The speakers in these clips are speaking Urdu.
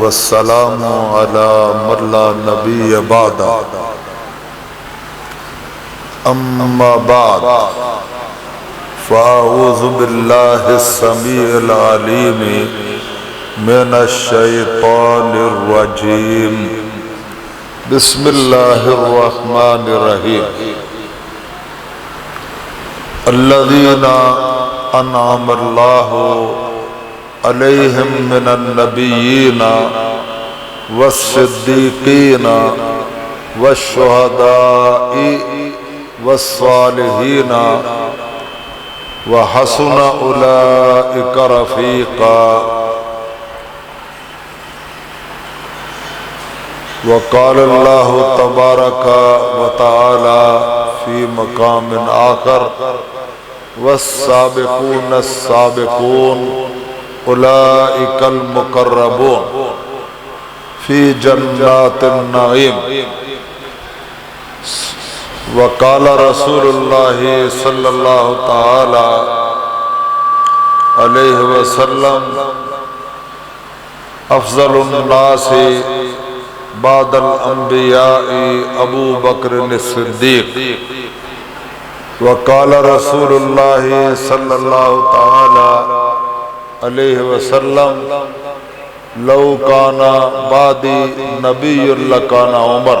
والسلام على من لا نبي بعد أما بعد فأعوذ بالله السميع العليم من الشيطان الرجيم بسم الله الرحمن الرحيم الذين أنعم الله عليهم من النبيين والصديقين والشهداء والصالحين وحسن أولئك رفيقا وقال الله تبارك وتعالى في مقام آخر والسابقون السابقون أولئك المقربون في جنات النعيم وقال رسول الله صلى الله تعالى عليه وسلم أفضل الناس بعد الأنبياء أبو بكر الصديق وقال رسول الله صلى الله تعالى عليه وسلم لو كان بعدي نبي لكان عمر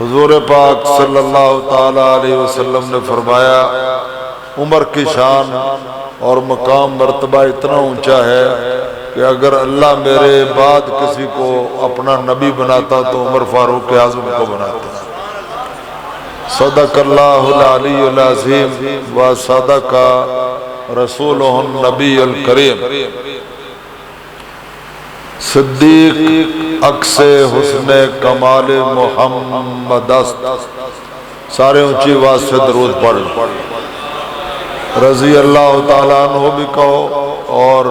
حضور پاک صلی اللہ تعالی علیہ وسلم نے فرمایا عمر کی شان اور مقام مرتبہ اتنا اونچا ہے کہ اگر اللہ میرے بعد کسی کو اپنا نبی بناتا تو عمر فاروق اعظم کو بناتا. صدق اللہ العلی العظیم و صدق رسولہ النبی الکریم. صدیق عکس حسن کمال محمد است. سارے اونچی آواز سے درود پڑھ. رضی اللہ تعالیٰ عنہ بھی کہو اور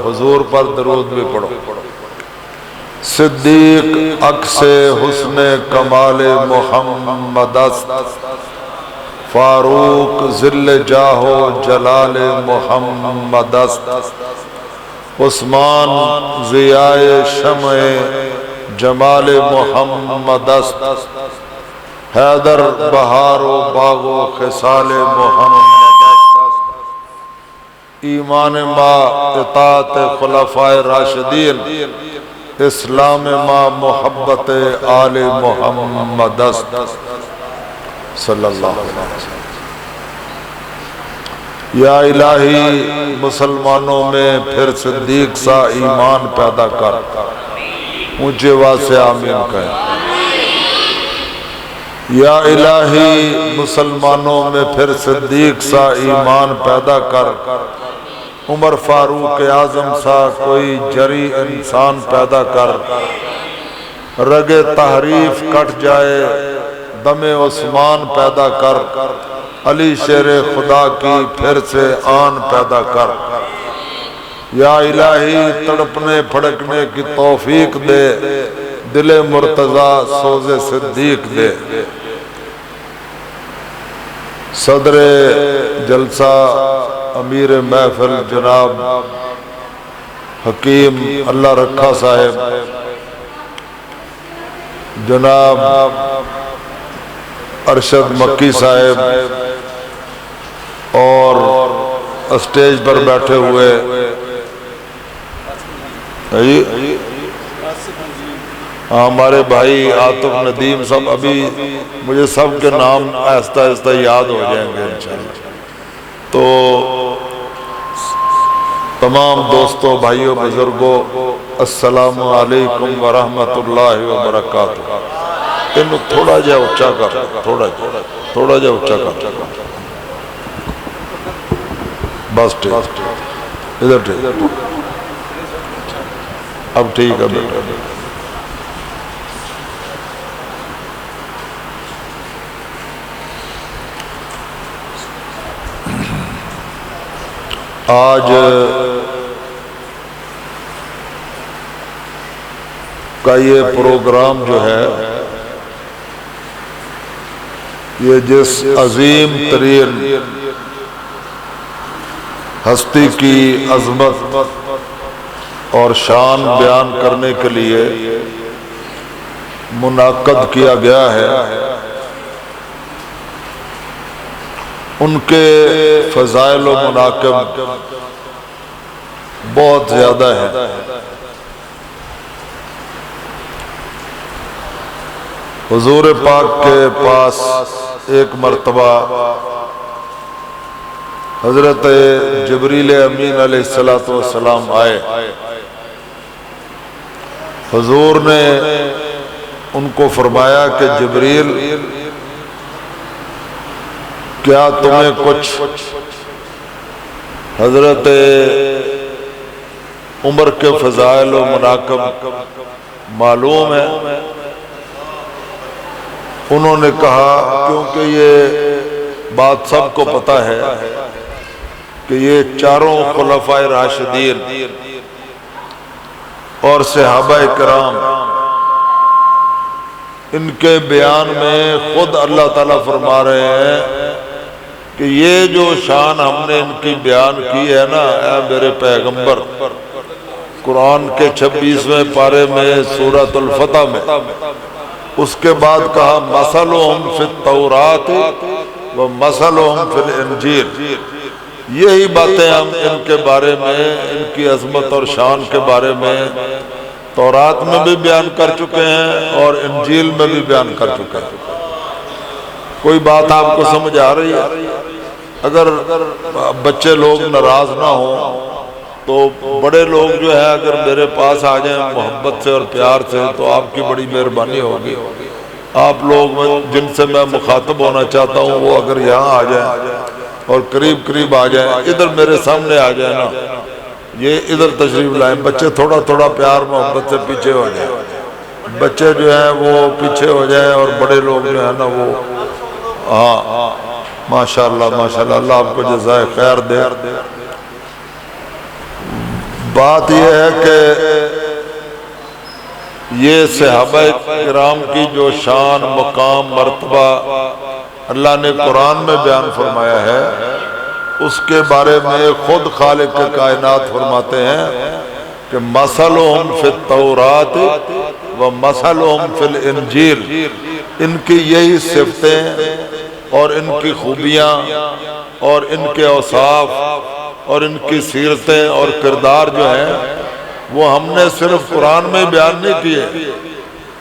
حضور پر درود بھی پڑھو. صدیق عکس حسن کمال محمد است. فاروق ذل جاہ و جلال محمد است. عثمان ضیاء شمع جمال محمد است. حیدر بہار و باغ و خصال محمد است. ایمان ما اطاعت خلفائے راشدین. اسلام ما محبت آل محمد است. صلی اللہ علیہ وسلم. یا الہی مسلمانوں میں پھر صدیق سا ایمان پیدا کر. اونچے آواز سے آمین کہیں. یا الہی مسلمانوں میں پھر صدیق سا ایمان پیدا کر. عمر فاروق اعظم سا کوئی جری انسان پیدا کر. رگ تحریف کٹ جائے دم عثمان پیدا کر. علی شیر خدا کی پھر سے آن پیدا کر. یا الہی تڑپنے پھڑکنے کی توفیق دے. دل مرتضی سوز صدیق دے. صدر جلسہ امیر محفل جناب حکیم اللہ رکھا صاحب، جناب ارشد مکی صاحب اور اسٹیج پر بیٹھے ہوئے ہمارے بھائی عاطف ندیم سب، ابھی مجھے سب کے نام آہستہ آہستہ یاد ہو جائیں گے انشاءاللہ. تو تمام دوستوں بھائیوں بزرگوں السلام علیکم ورحمۃ اللہ وبرکاتہ. انہوں تھوڑا جا اچھا کر، تھوڑا جا اچھا کر. بس ٹھیک، ادھر ٹھیک، اب ٹھیک ہے بیٹا. آج کا یہ پروگرام جو ہے یہ جس عظیم ترین ہستی کی عظمت اور شان بیان کرنے کے لیے منعقد کیا گیا ہے، ان کے فضائل و مناقب بہت زیادہ ہیں۔ حضور پاک کے پاس ایک مرتبہ حضرت جبریل امین علیہ السلام آئے۔ حضور نے ان کو فرمایا کہ جبریل، کیا تمہیں کچھ حضرت عمر کے فضائل و مناقب معلوم ہے؟ انہوں نے کہا کیونکہ یہ بات سب کو پتہ ہے کہ یہ چاروں خلفائے راشدین اور صحابہ کرام، ان کے بیان میں خود اللہ تعالیٰ فرما رہے ہیں کہ یہ جو شان ہم نے ان کی بیان کی ہے نا، اے میرے پیغمبر، قرآن کے 26ویں پارے میں سورۃ الفتح میں، اس کے بعد کہا مثلہم فی التوراۃ و مثلہم فی الانجیل۔ یہی باتیں ہم ان کے بارے میں، ان کی عظمت اور شان کے بارے میں تورات میں بھی بیان کر چکے ہیں اور انجیل میں بھی بیان کر چکے ہیں۔ کوئی بات آپ کو سمجھ آ رہی ہے؟ اگر بچے لوگ ناراض نہ ہوں تو بڑے لوگ جو ہے اگر میرے پاس آ جائیں محبت سے اور پیار سے تو آپ کی بڑی مہربانی ہوگی۔ آپ لوگ جن سے میں مخاطب ہونا چاہتا ہوں وہ اگر یہاں آ جائیں اور قریب آ جائیں، ادھر میرے سامنے آ جائیں نا، یہ ادھر تشریف لائیں۔ بچے تھوڑا پیار محبت سے پیچھے ہو جائیں، بچے جو ہیں وہ پیچھے ہو جائیں اور بڑے لوگ جو ہیں نا وہ ہاں ماشاءاللہ اللہ آپ کو جزائے خیر دے۔ بات یہ ہے کہ یہ صحابہ کرام کی جو شان، مقام، مرتبہ اللہ نے قرآن میں بیان فرمایا ہے، اس کے بارے میں خود خالق کائنات فرماتے ہیں کہ مثلہم فی التوراۃ و مثلہم فی الانجیل۔ ان کی یہی صفتیں اور ان کی خوبیاں اور ان کے اوصاف اور ان کی سیرتیں اور کردار جو ہیں وہ ہم نے صرف قرآن میں بیان نہیں کیے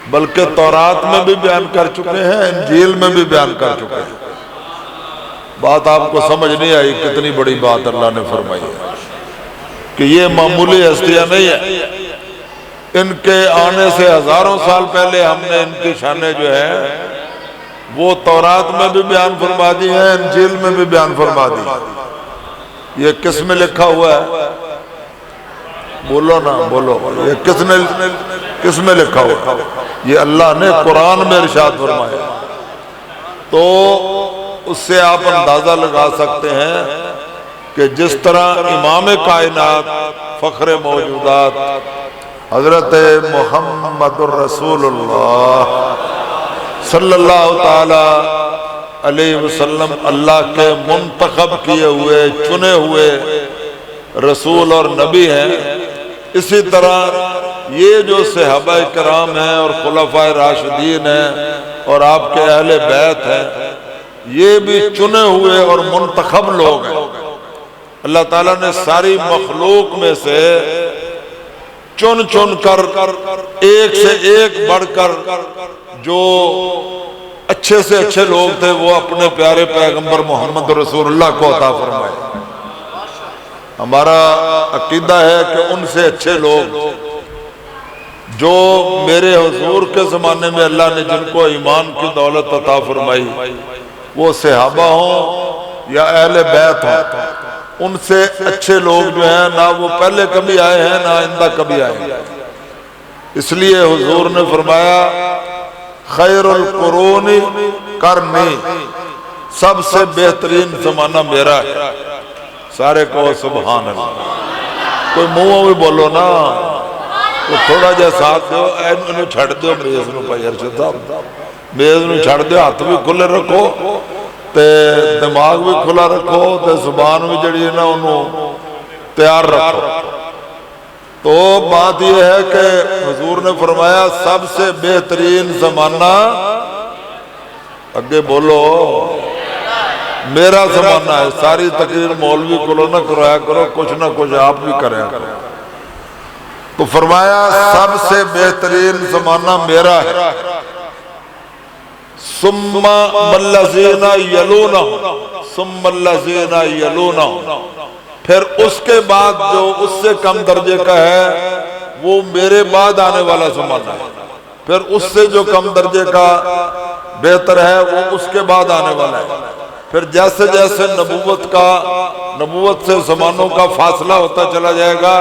بلکہ تورات میں بھی بیان کر چکے ہیں، انجیل میں بھی بیان کر چکے ہیں۔ بات آپ کو سمجھ نہیں آئی کتنی بڑی بات اللہ نے فرمائی ہے کہ یہ معمولی ہستیاں نہیں ہیں، ان کے آنے سے ہزاروں سال پہلے ہم نے ان کی شانیں جو ہیں وہ تورات میں بھی بیان فرما دی ہیں، انجیل میں بھی بیان فرما دی۔ یہ کس میں لکھا ہوا ہے؟ بولو نا، بولو، یہ کس میں لکھا ہوا ہے؟ یہ اللہ نے قرآن میں ارشاد فرمایا۔ تو اس سے آپ اندازہ لگا سکتے ہیں کہ جس طرح امام کائنات، فخر موجودات حضرت محمد الرسول اللہ صلی اللہ تعالی علیہ وسلم اللہ کے منتخب کیے ہوئے، چنے ہوئے رسول اور نبی ہیں، اسی طرح یہ جو صحابہ کرام ہیں اور خلفائے راشدین ہیں اور آپ کے اہل بیت ہیں، یہ بھی چنے ہوئے اور منتخب لوگ ہیں۔ اللہ تعالیٰ نے ساری مخلوق میں سے چن کر ایک سے ایک بڑھ کر جو اچھے سے اچھے لوگ تھے وہ اپنے پیارے پیغمبر محمد رسول اللہ کو عطا فرمائے۔ ہمارا عقیدہ ہے کہ ان سے اچھے لوگ جو میرے حضور کے زمانے میں اللہ نے جن کو ایمان کی دولت عطا فرمائی، وہ صحابہ ہوں یا اہل بیت ہوں، ان سے اچھے لوگ جو ہیں نہ وہ پہلے کبھی آئے ہیں نہ آئندہ کبھی آئے ہیں۔ اس لیے حضور نے فرمایا خیر القرون قرنی، سب سے بہترین زمانہ میرا ہے۔ سارے کہو سبحان اللہ۔ کوئی منہ بھی بولو نا، تو تھوڑا جا ساتھ دو، انہوں چھڑ دو میز نو پائی ارشد صاحب، میز نو چھڑ دو، ہاتھ بھی کھلے رکھو تے دماغ بھی کھلا رکھو تے زبان بھی جڑی ہے نا انہوں تیار رکھو۔ تو بات یہ ہے کہ حضور نے فرمایا سب سے بہترین زمانہ، اگے بولو، میرا زمانہ ہے۔ ساری تقریر مولوی کو نہ کرایا کرو، کچھ نہ کچھ آپ بھی کریا کرو۔ تو فرمایا سب سے بہترین زمانہ میرا ہے، ثم الذین یلونہم، ثم الذین یلونہم، پھر اس کے بعد جو اس سے کم درجے کا ہے وہ میرے بعد آنے والا زمانہ ہے، پھر اس سے جو کم درجے کا بہتر ہے وہ اس کے بعد آنے والا ہے۔ پھر جیسے جیسے نبوت سے زمانوں کا فاصلہ ہوتا چلا جائے گا،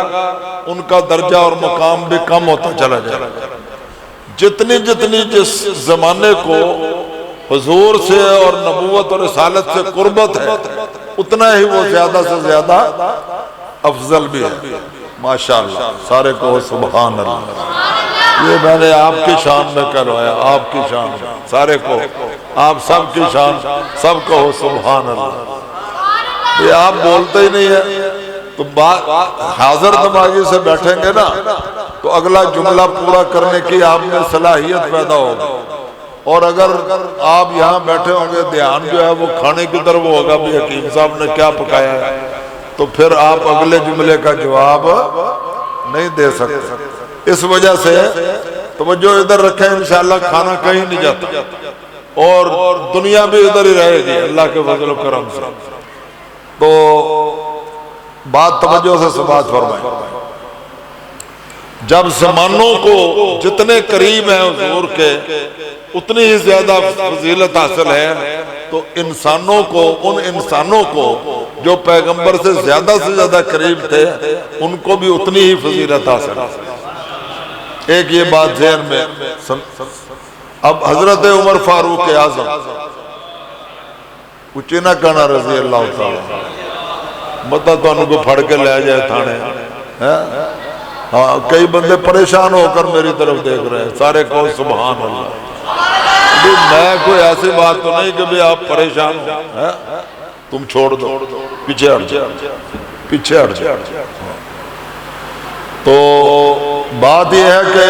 ان کا درجہ اور مقام بھی کم ہوتا چلا جائے گا۔ جتنی جس زمانے کو حضور سے اور نبوت اور رسالت سے قربت ہے، اتنا ہی وہ زیادہ سے زیادہ افضل بھی ہے۔ ماشاءاللہ، سارے کہو سبحان اللہ۔ یہ میں نے آپ کی شان میں کروایا، آپ کی شان میں، سارے کو، آپ سب کی شان، سب کہو سبحان اللہ۔ یہ آپ بولتے ہی نہیں ہے تو حاضر دماغی سے بیٹھیں گے نا تو اگلا جملہ پورا کرنے کی آپ میں صلاحیت پیدا ہوگی، اور اگر آپ یہاں بیٹھے ہوں گے دھیان جو ہے وہ کھانے کی طرف ہوگا بھی حکیم صاحب نے کیا پکایا ہے، تو پھر آپ اگلے جملے کا جواب نہیں دے سکتے۔ اس وجہ سے توجہ ادھر رکھیں، انشاءاللہ کھانا کہیں نہیں جاتا اور دنیا بھی ادھر ہی رہے گی اللہ کے فضل و کرم سے۔ تو بات توجہ سے سماعت فرمائیں، جب زمانوں کو جتنے قریب ہیں حضور کے اتنی ہی زیادہ فضیلت حاصل ہے، تو انسانوں کو، ان انسانوں کو جو پیغمبر سے زیادہ قریب تھے، ان کو بھی اتنی ہی فضیلت حاصل ہے۔ ایک یہ بات ذہن میں۔ اب حضرت عمر فاروق اعظم اچھی نہ کہنا رضی اللہ تعالیٰ، مطلب تو انہوں کو پھڑ کے لے جائے تھانے۔ ہاں، کئی بندے پریشان ہو کر میری طرف دیکھ رہے ہیں، سارے کہو سبحان اللہ۔ میں کوئی ایسی بات تو نہیں کہ بھی آپ پریشان ہو، تم چھوڑ دو، پیچھے ہٹ جاؤ۔ تو بات یہ ہے کہ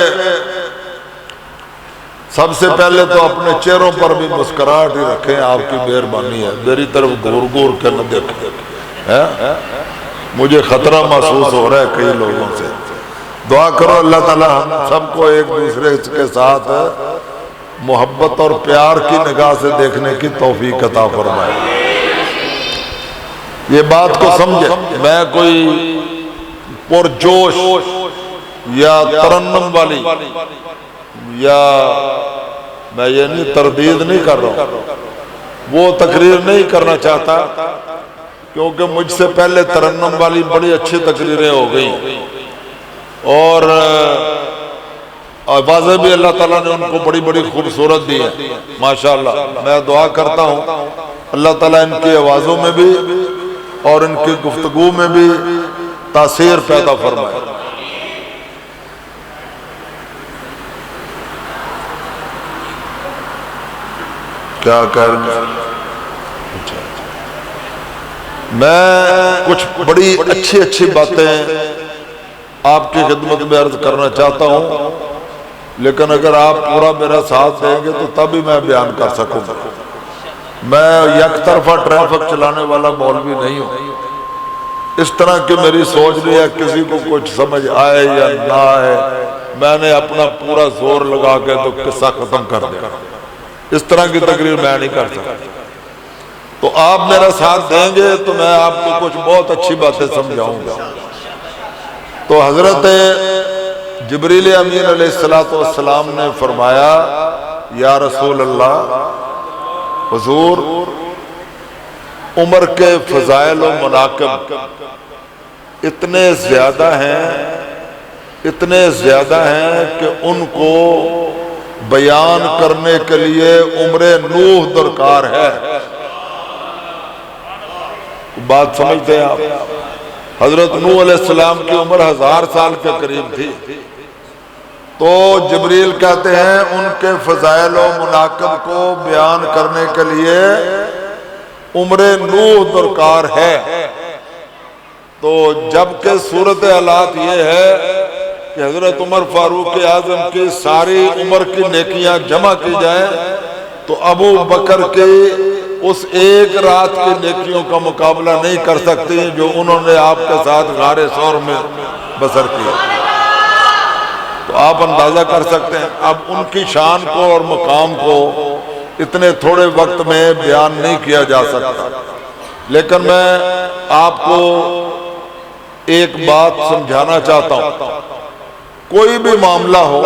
سب سے پہلے تو اپنے چہروں پر بھی مسکراہٹ ہی رکھیں، آپ کی مہربانی ہے، میری طرف گور کے نہ دیکھیں۔ مجھے خطرہ محسوس ہو رہا ہے کئی لوگوں سے۔ دعا کرو اللہ تعالی ہم سب کو ایک دوسرے کے ساتھ محبت اور پیار کی نگاہ سے دیکھنے کی توفیق عطا فرمائے۔ یہ بات کو سمجھے، میں کوئی پرجوش یا ترنم والی یا میں یہ نہیں تردید نہیں کر رہا ہوں، وہ تقریر نہیں کرنا چاہتا، کیونکہ مجھ سے پہلے ترنم والی بڑی اچھی تقریریں ہو گئی، اور آوازیں بھی اللہ تعالیٰ نے ان کو بڑی بڑی خوبصورت دی ہیں ماشاءاللہ۔ میں دعا کرتا ہوں اللہ تعالیٰ ان کی آوازوں میں بھی اور ان کی گفتگو میں بھی تاثیر پیدا فرمائے۔ کیا کہہ رہے ہیں؟ میں کچھ بڑی اچھی باتیں آپ کی خدمت میں عرض کرنا چاہتا ہوں، لیکن اگر آپ پورا میرا ساتھ دیں گے تو تب ہی میں بیان کر سکوں گا۔ میں یک طرفہ ٹریفک چلانے والا مولوی نہیں ہوں، اس طرح کی میری سوچ نہیں ہے کسی کو کچھ سمجھ آئے یا نہ آئے، میں نے اپنا پورا زور لگا کے تو قصہ ختم کر دیا، اس طرح کی تقریر میں نہیں کر سکتا۔ تو آپ میرا ساتھ دیں گے تو میں آپ کو کچھ بہت اچھی باتیں سمجھاؤں گا۔ تو حضرت جبریل امین علیہ السلام نے فرمایا، یا رسول اللہ، حضور عمر کے فضائل و مناقب اتنے زیادہ ہیں کہ ان کو بیان کرنے کے لیے عمر نوح درکار ہے۔ بات سمجھتے ہیں آپ؟ حضرت نوح علیہ السلام کی عمر 1000 سال کے قریب تھی، تو جبریل کہتے ہیں ان کے فضائل و مناقب کو بیان کرنے کے لیے عمر نوح درکار ہے۔ تو جبکہ صورت حالات یہ ہے کہ حضرت عمر فاروق اعظم کی ساری عمر کی نیکیاں جمع کی جائیں تو ابو بکر کے اس ایک رات کی نیکیوں کا مقابلہ نہیں کر سکتی جو انہوں نے آپ کے ساتھ غار ثور میں بسر کیا. تو آپ اندازہ کر سکتے ہیں. اب ان کی شان کو اور مقام کو اتنے تھوڑے وقت میں بیان نہیں کیا جا سکتا، لیکن میں آپ کو ایک بات سمجھانا چاہتا ہوں. کوئی بھی معاملہ ہو،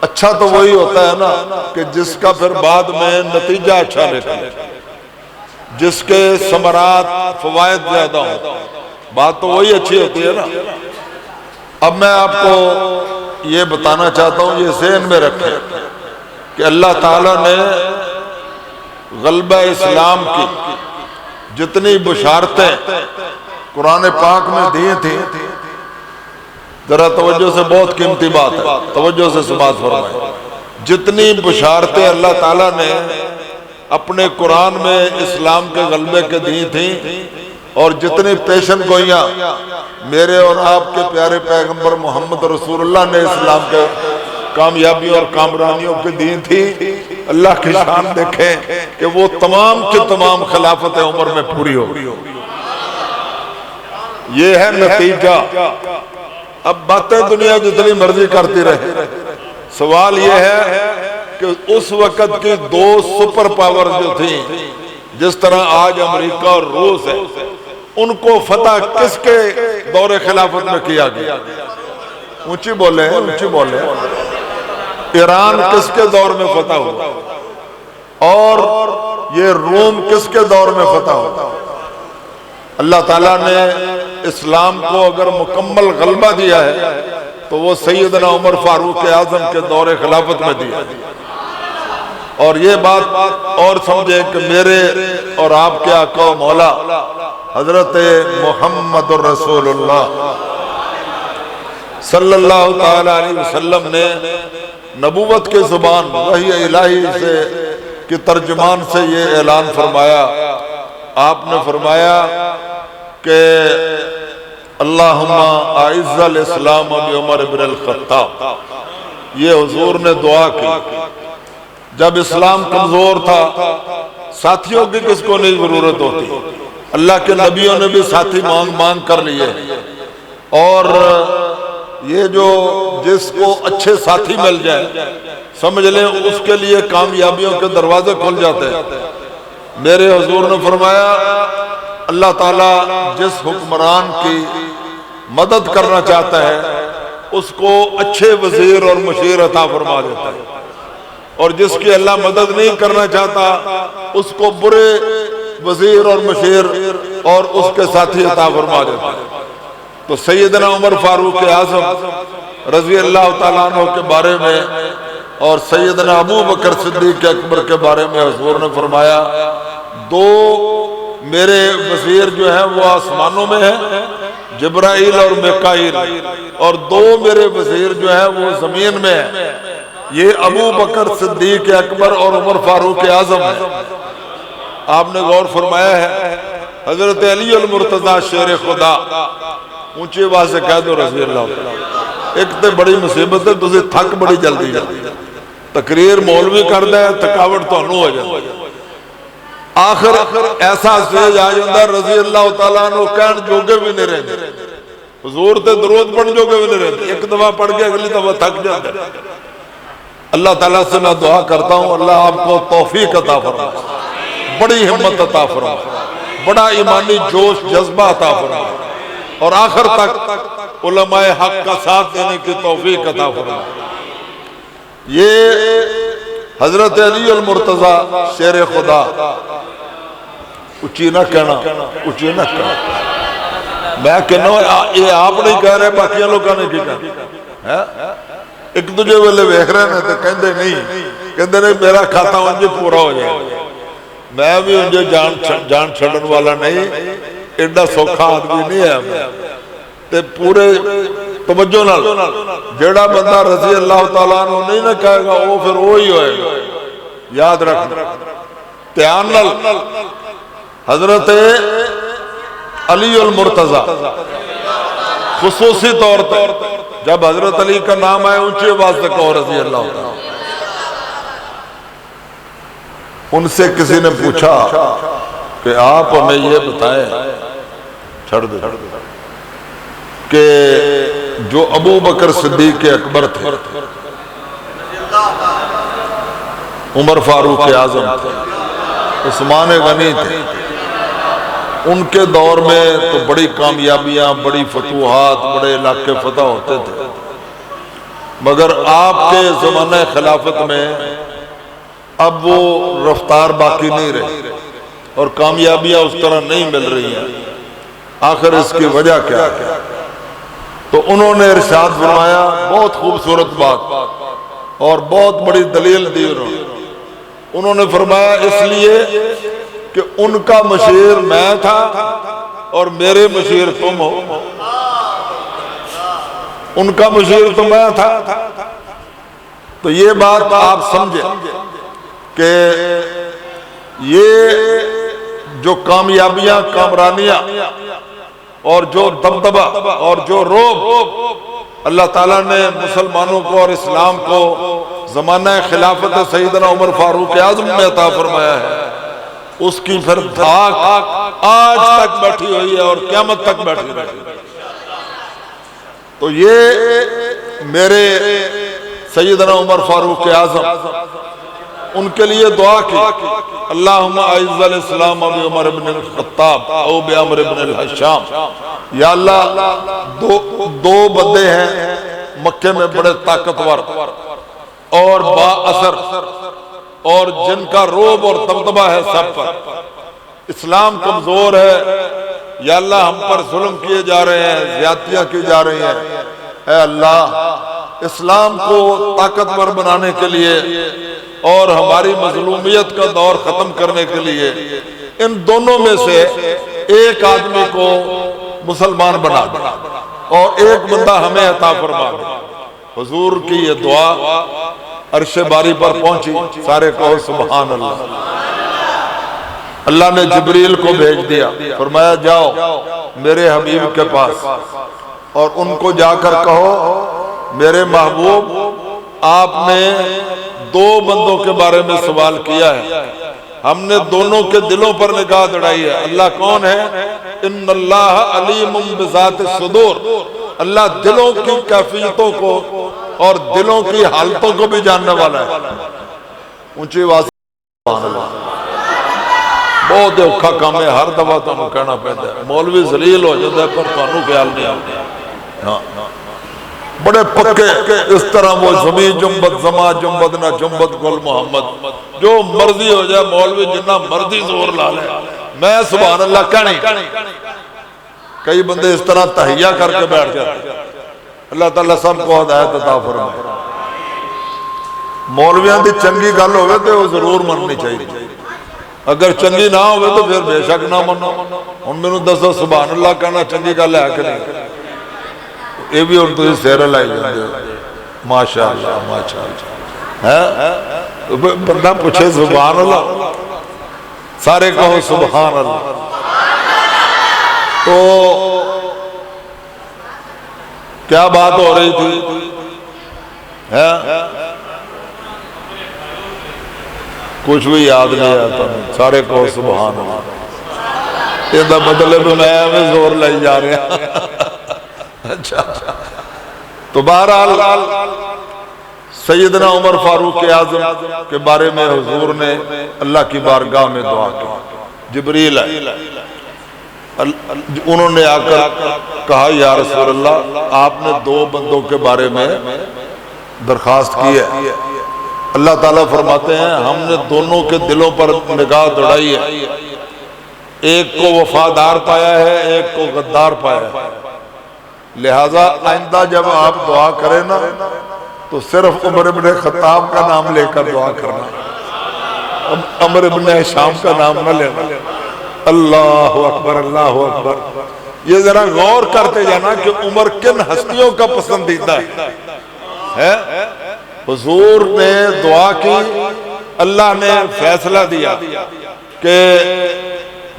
اچھا تو وہی ہوتا ہے نا کہ جس کا پھر بعد میں نتیجہ اچھا نکلے، جس کے ثمرات فوائد زیادہ ہوں. بات تو وہی اچھی ہوتی ہے نا. اب میں آپ کو یہ بتانا چاہتا ہوں، یہ ذہن میں رکھیں کہ اللہ تعالیٰ نے غلبہ اسلام کی جتنی بشارتیں قرآن پاک میں دی تھیں، ذرا توجہ سے، بہت قیمتی بات ہے، توجہ سے سماعت فرمائیں. جتنی بشارتیں اللہ تعالیٰ نے اپنے قرآن میں اسلام کے غلبے کے دی تھیں، اور جتنی پیشن گوئیاں میرے اور آپ کے پیارے پیغمبر محمد رسول اللہ نے اسلام کے کامیابیوں اور کامرانیوں کی دی تھی، اللہ کی شان دیکھیں کہ وہ تمام کی تمام خلافت عمر میں پوری ہو. یہ ہے نتیجہ. اب باتیں دنیا جتنی مرضی کرتی رہے، سوال یہ ہے کہ اس وقت کی دو سپر پاور جو تھیں، جس طرح آج امریکہ اور روس ہے، ان کو فتح کس کے دور خلافت میں کیا گیا؟ اونچی بولے، اونچی بولے. ایران کس کے دور میں فتح ہوا؟ اور یہ روم کس کے دور میں فتح ہوا؟ اللہ تعالیٰ نے اسلام کو اگر مکمل غلبہ دیا ہے تو وہ سیدنا عمر فاروق اعظم کے دور خلافت میں دیا. اور یہ بات اور سمجھیں کہ میرے اور آپ کے آقا و مولا حضرت محمد الرسول اللہ صلی اللہ تعالی علیہ وسلم نے نبوت کے زبان وحی الہی سے کی ترجمان سے یہ اعلان فرمایا. آپ نے فرمایا کہ اللہم اعز الاسلام بعمر بن الخطاب. یہ حضور نے دعا کی جب اسلام کمزور تھا. ساتھیوں کی کس کو نہیں ضرورت ہوتی، اللہ کے نبیوں نے بھی ساتھی مانگ مانگ کر لیے. اور یہ جو جس کو اچھے ساتھی مل جائے سمجھ لیں اس کے لیے کامیابیوں کے دروازے کھل جاتے ہیں. میرے حضور نے فرمایا اللہ تعالیٰ جس حکمران کی مدد کرنا چاہتا ہے اس کو اچھے وزیر اور مشیر عطا فرما دیتا ہے، اور جس کی اللہ مدد نہیں کرنا چاہتا اس کو برے وزیر اور مشیر اور اس کے ساتھی عطا فرما دیتا ہے. تو سیدنا عمر فاروق اعظم رضی اللہ تعالیٰ عنہ کے بارے میں اور سیدنا ابو بکر صدیق اکبر کے بارے میں حضور نے فرمایا دو میرے وزیر جو ہیں وہ آسمانوں میں ہیں، جبرائیل اور میکائیل، اور دو میرے وزیر جو ہیں وہ زمین میں ہیں، یہ ابو بکر صدیق اکبر اور عمر فاروق اعظم ہیں. آپ نے غور فرمایا ہے حضرت علی المرتضیٰ شیر خدا، اونچی آواز سے کہہ دو رضی اللہ. ایک تے بڑی مصیبت ہے، تجھے تھک بڑی جلدی جلدی، تقریر مولوی کر دے تھکاوٹ تو ہو جائے. آخر ایسا سٹیج آ جاتا رضی اللہ تعالیٰ عنہ کہن جوگے بھی نہیں رہتے، حضور تے درود پڑھ جوگے بھی نہیں رہتے، ایک دفعہ پڑھ کے اگلی دفعہ تھک جاتے. اللہ تعالیٰ سے میں دعا کرتا ہوں اللہ آپ کو توفیق عطا فرمائے، بڑی ہمت عطا فرمائے، بڑا ایمانی جوش جذبہ عطا فرمائے، اور آخر تک علماء حق کا ساتھ دینے کی توفیق عطا فرمائے. یہ حضرت علی المرتضیٰ شیر خدا، اچھی نہ کہنا، اچھی نہ کہنا، میں کہنا یہ آپ نہیں کہہ رہے باقی لوگوں نے کی کہنا. ایک دوجے ویلے ویکھ رہے ہیں تو کہندے نہیں میرا کھاتا انجے پورا ہو جائے. میں بھی انجے جان چھڑن والا نہیں، ایڈا سوکھا آدمی نہیں ہے میں. تے پورے توجہ نال جیڑا بندہ رضی اللہ تعالیٰ عنہ نہیں نہ کہے گا وہ پھر وہی ہوئے گا. یاد رکھ دھیان نال حضرت علی المرتضیٰ خصوصی طور پر جب حضرت علی کا نام آئے اونچی آواز سے کہو رضی اللہ عنہ۔ ان سے کسی نے پوچھا کہ آپ ہمیں یہ بتائیں، چھڑ دے، کہ جو ابو بکر صدیق اکبر تھے، عمر فاروق اعظم تھے، عثمان غنی تھے، ان کے دور میں تو بڑی کامیابیاں، بڑی فتوحات، بڑے علاقے فتح ہوتے تھے، مگر آپ کے زمانہ خلافت میں اب وہ رفتار باقی نہیں رہی اور کامیابیاں اس طرح نہیں مل رہی ہیں۔ آخر اس کی وجہ کیا ہے؟ تو انہوں نے ارشاد فرمایا، بہت خوبصورت بات اور بہت بڑی دلیل دی انہوں نے فرمایا اس لیے کہ ان کا مشیر میں تھا اور میرے مشیر تم ہو۔ ان کا مشیر تو میں تھا، تو یہ بات آپ سمجھیں کہ یہ جو کامیابیاں، کامرانیاں اور جو دبدبہ اور جو روب اللہ تعالیٰ نے مسلمانوں کو اور اسلام کو زمانہ خلافت سیدنا عمر فاروق اعظم میں عطا فرمایا ہے، اس کی پھر دھاک آج تک بیٹھی ہوئی ہے اور قیامت تک بیٹھی رہے گی۔ تو یہ میرے سیدنا عمر فاروق اعظم، ان کے لیے دعا کی، اللہم اعز الاسلام بعمر بن الخطاب او بعمر بن الحشام۔ یا اللہ دو بندے ہیں مکے میں بڑے طاقتور اور با اثر اور جن کا روب اور دبدبہ ہے سب پر، اسلام کمزور ہے، یا اللہ ہم پر ظلم کیے جا رہے ہیں، زیادتیاں کی جا رہی ہیں، اے اللہ اسلام کو طاقتور بنانے کے لیے اور ہماری مظلومیت کا دور ختم کرنے کے لیے ان دونوں میں سے ایک آدمی کو مسلمان بنا دے اور ایک بندہ ہمیں عطا فرما دے۔ حضور کی یہ دعا عرش باری پر پہنچی، سارے کہو سبحان اللہ۔ اللہ نے جبریل کو بھیج دیا، فرمایا جاؤ میرے حبیب کے پاس اور ان کو جا کر کہو میرے محبوب آپ نے دو بندوں کے بارے میں سوال کیا ہے، ہم نے دونوں کے دلوں پر نگاہ دوڑائی ہے۔ اللہ کون ہے؟ ان اللہ علیم بذات الصدور، اللہ دلوں کی کیفیتوں کو اور دلوں کی حالتوں کو بھی جاننے والا ہے۔ اونچی آواز سبحان اللہ۔ بہت اوکھا کام ہے، ہر دفعہ تمہیں کہنا پڑتا ہے، مولوی ذلیل ہو جاتا ہے پر تمہیں خیال نہیں آتا۔ بڑے پکے اس طرح وہ زمین جنبت زما جنبت نہ جنبت گل محمد، جو مرضی ہو جائے مولوی جنہ مرضی زور لا لے، میں سبحان اللہ کہنی۔ کئی بندے اس طرح تحیہ کر کے بیٹھ جاتے، اللہ تعالیٰ سب کو ہدایت عطا فرمائے۔ مولویاں دی چنگی گل ہوئے تو وہ ضرور مننی چاہیے، اگر چنگی نہ ہوئے تو پھر بے شک نہ منو۔ ان میں دسو سبحان اللہ کہنا چنگی گل ہے کہ نہیں؟ یہ بھی ان تو سیرہ لائی جاندے ہو، ماشاءاللہ ماشاءاللہ۔ بندہ پوچھے سبحان اللہ، سارے کہو سبحان اللہ۔ تو کیا بات ہو رہی تھی؟ کچھ بھی یاد نہیں آتا، سارے کہو سبحان اللہ۔ یہ مطلب میں ہمیں زور لائی جا رہے ہیں۔ اچھا تو بہرحال سیدنا عمر فاروق اعظم کے بارے میں حضور نے اللہ کی بارگاہ میں دعا کی، جبریل ہے، انہوں نے آ کر کہا یا رسول اللہ آپ نے دو بندوں کے بارے میں درخواست کی ہے۔ اللہ تعالیٰ فرماتے ہیں ہم نے دونوں کے دلوں پر نگاہ دوڑائی ہے، ایک کو وفادار پایا ہے، ایک کو غدار پایا ہے، لہٰذا آئندہ جب آپ دعا کریں نا تو صرف عمر ابن خطاب کا نام لے کر دعا کرنا، عمر ابن حشام کا نام نہ لینا۔ اللہ اکبر اللہ اکبر۔ یہ ذرا غور کرتے جانا کہ عمر کن ہستیوں کا پسندیدہ ہے۔ حضور نے دعا کی، اللہ نے فیصلہ دیا کہ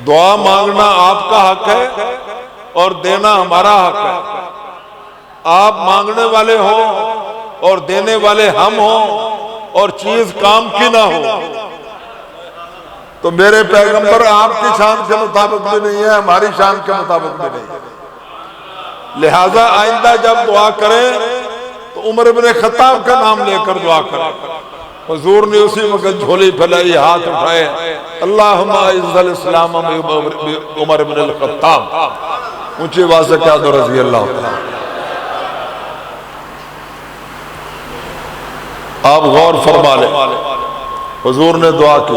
دعا مانگنا آپ کا حق ہے اور دینا ہمارا حق ہے۔ آپ مانگنے والے ہوں اور دینے والے ہم ہوں اور چیز کام کی نہ ہو تو میرے پیغمبر آپ کی شان کے مطابق بھی نہیں ہے، ہماری شان کے مطابق بھی نہیں ہے۔ لہٰذا آئندہ جب دعا کریں تو عمر بن خطاب کا نام لے کر دعا کریں۔ حضور نے اسی وقت جھولی پھیلائی، ہاتھ اٹھائے، اللہم اعز الاسلام عمر بن الخطاب، اونچی آواز سے کہہ دو رضی اللہ تعالیٰ۔ آپ غور فرما لیں، حضور نے دعا کی،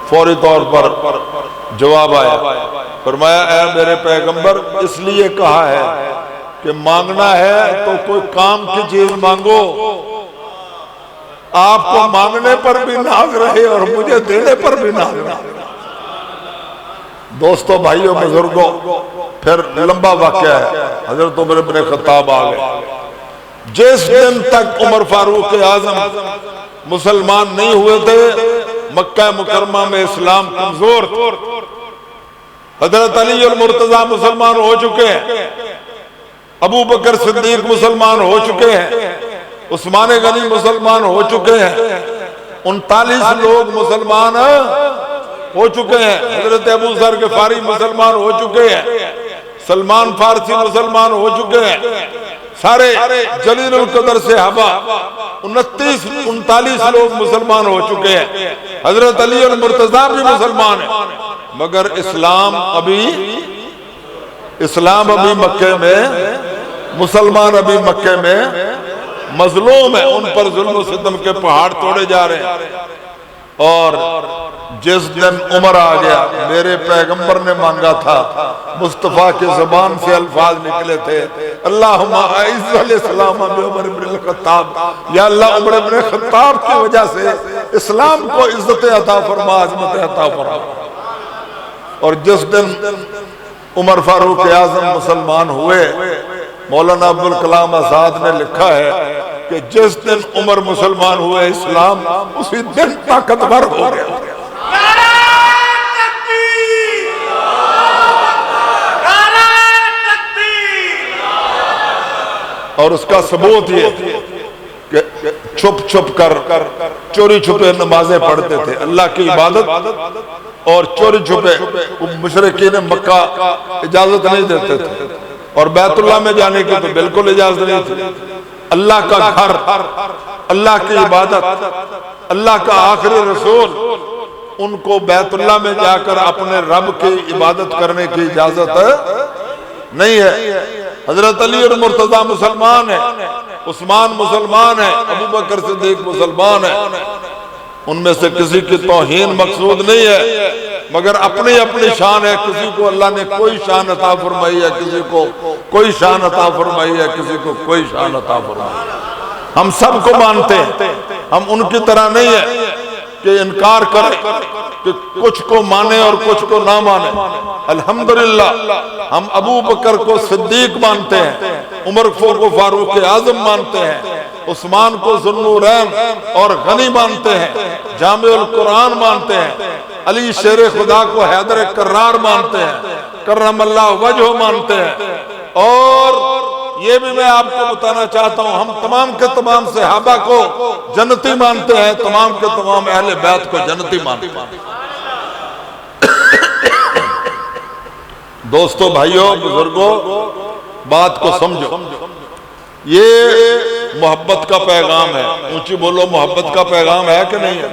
فوری طور پر جواب آیا، فرمایا اے میرے پیغمبر اس لیے کہا ہے کہ مانگنا ہے تو کوئی کام کی چیز مانگو، آپ کو مانگنے پر بھی ناز رہے اور مجھے دینے پر بھی ناز رہے۔ دوستو بھائیوں بزرگوں، پھر لمبا واقعہ ہے، حضرت عمر بن خطاب آ گئے۔ جس دن تک عمر فاروق اعظم مسلمان نہیں ہوئے تھے مکہ مکرمہ میں اسلام کمزور تھا۔ حضرت علی المرتضیٰ مسلمان ہو چکے ہیں، ابو بکر صدیق مسلمان ہو چکے ہیں، عثمان غنی مسلمان ہو چکے ہیں، 39 لوگ مسلمان ہو چکے ہیں، حضرت ابو ذر غفاری مسلمان ہو چکے ہیں، سلمان فارسی مسلمان ہو چکے ہیں، سارے جلیل القدر صحابہ 39 لوگ مسلمان ہو چکے ہیں، حضرت علی المرتضیٰ بھی مسلمان ہیں، مگر اسلام ابھی مکے میں، مسلمان ابھی مکے میں مظلوم ہیں، ان پر ظلم و ستم کے پہاڑ توڑے جا رہے ہیں۔ اور جس دن عمر آ گیا، میرے پیغمبر نے مانگا تھا، مصطفیٰ کی زبان سے الفاظ نکلے تھے، اللہم اعز الاسلام بعمر بن الخطاب، یا اللہ عمر بن خطاب کی وجہ سے اسلام کو عزت عطا فرما، عظمت عطا فرما۔ اور جس دن عمر فاروق اعظم مسلمان ہوئے، مولانا عبدالکلام آزاد نے لکھا ہے کہ جس دن عمر مسلمان ہوئے اسلام اسی دن طاقتور ہو گیا۔ اور اس کا ثبوت یہ کہ چھپ چھپ کر چوری چھپے نمازیں پڑھتے تھے، اللہ کی عبادت، اور چوری چھپے مشرکین مکہ اجازت نہیں دیتے تھے، اور بیت اللہ میں جانے کی تو بالکل اجازت نہیں تھی۔ اللہ کا گھر، اللہ کی عبادت، اللہ کا آخری رسول، ان کو بیت اللہ میں جا کر اپنے رب کی عبادت کرنے کی اجازت نہیں ہے۔ حضرت علی اور مرتضیٰ مسلمان ہیں، عثمان مسلمان ہیں، ابو بکر صدیق مسلمان ہیں، ان میں سے کسی کی توہین مقصود نہیں ہے، مگر اپنی اپنی شان ہے، کسی کو اللہ نے کوئی شان عطا فرمائی ہے، کسی کو کوئی شان عطا فرمائی ہے، کسی کو کوئی شان عطا فرمائی ہے۔ ہم سب کو مانتے ہیں، ہم ان کی طرح نہیں ہے کہ انکار کریں کہ کچھ کو مانے اور کچھ کو نہ مانے۔ الحمدللہ ہم ابو بکر کو صدیق مانتے ہیں، عمر کو فاروق اعظم مانتے ہیں، عثمان کو ذو النورین اور غنی مانتے ہیں، جامع القرآن مانتے ہیں، علی شیر خدا کو حیدر کرار مانتے ہیں، کرم اللہ وجہ مانتے ہیں۔ اور یہ بھی میں آپ کو بتانا چاہتا ہوں، ہم تمام کے تمام صحابہ کو جنتی مانتے ہیں، تمام کے تمام اہل بیت کو جنتی مانتے ہیں۔ دوستو بھائیوں بزرگوں، بات کو سمجھو، یہ محبت کا پیغام ہے۔ اونچی بولو محبت کا پیغام ہے کہ نہیں ہے؟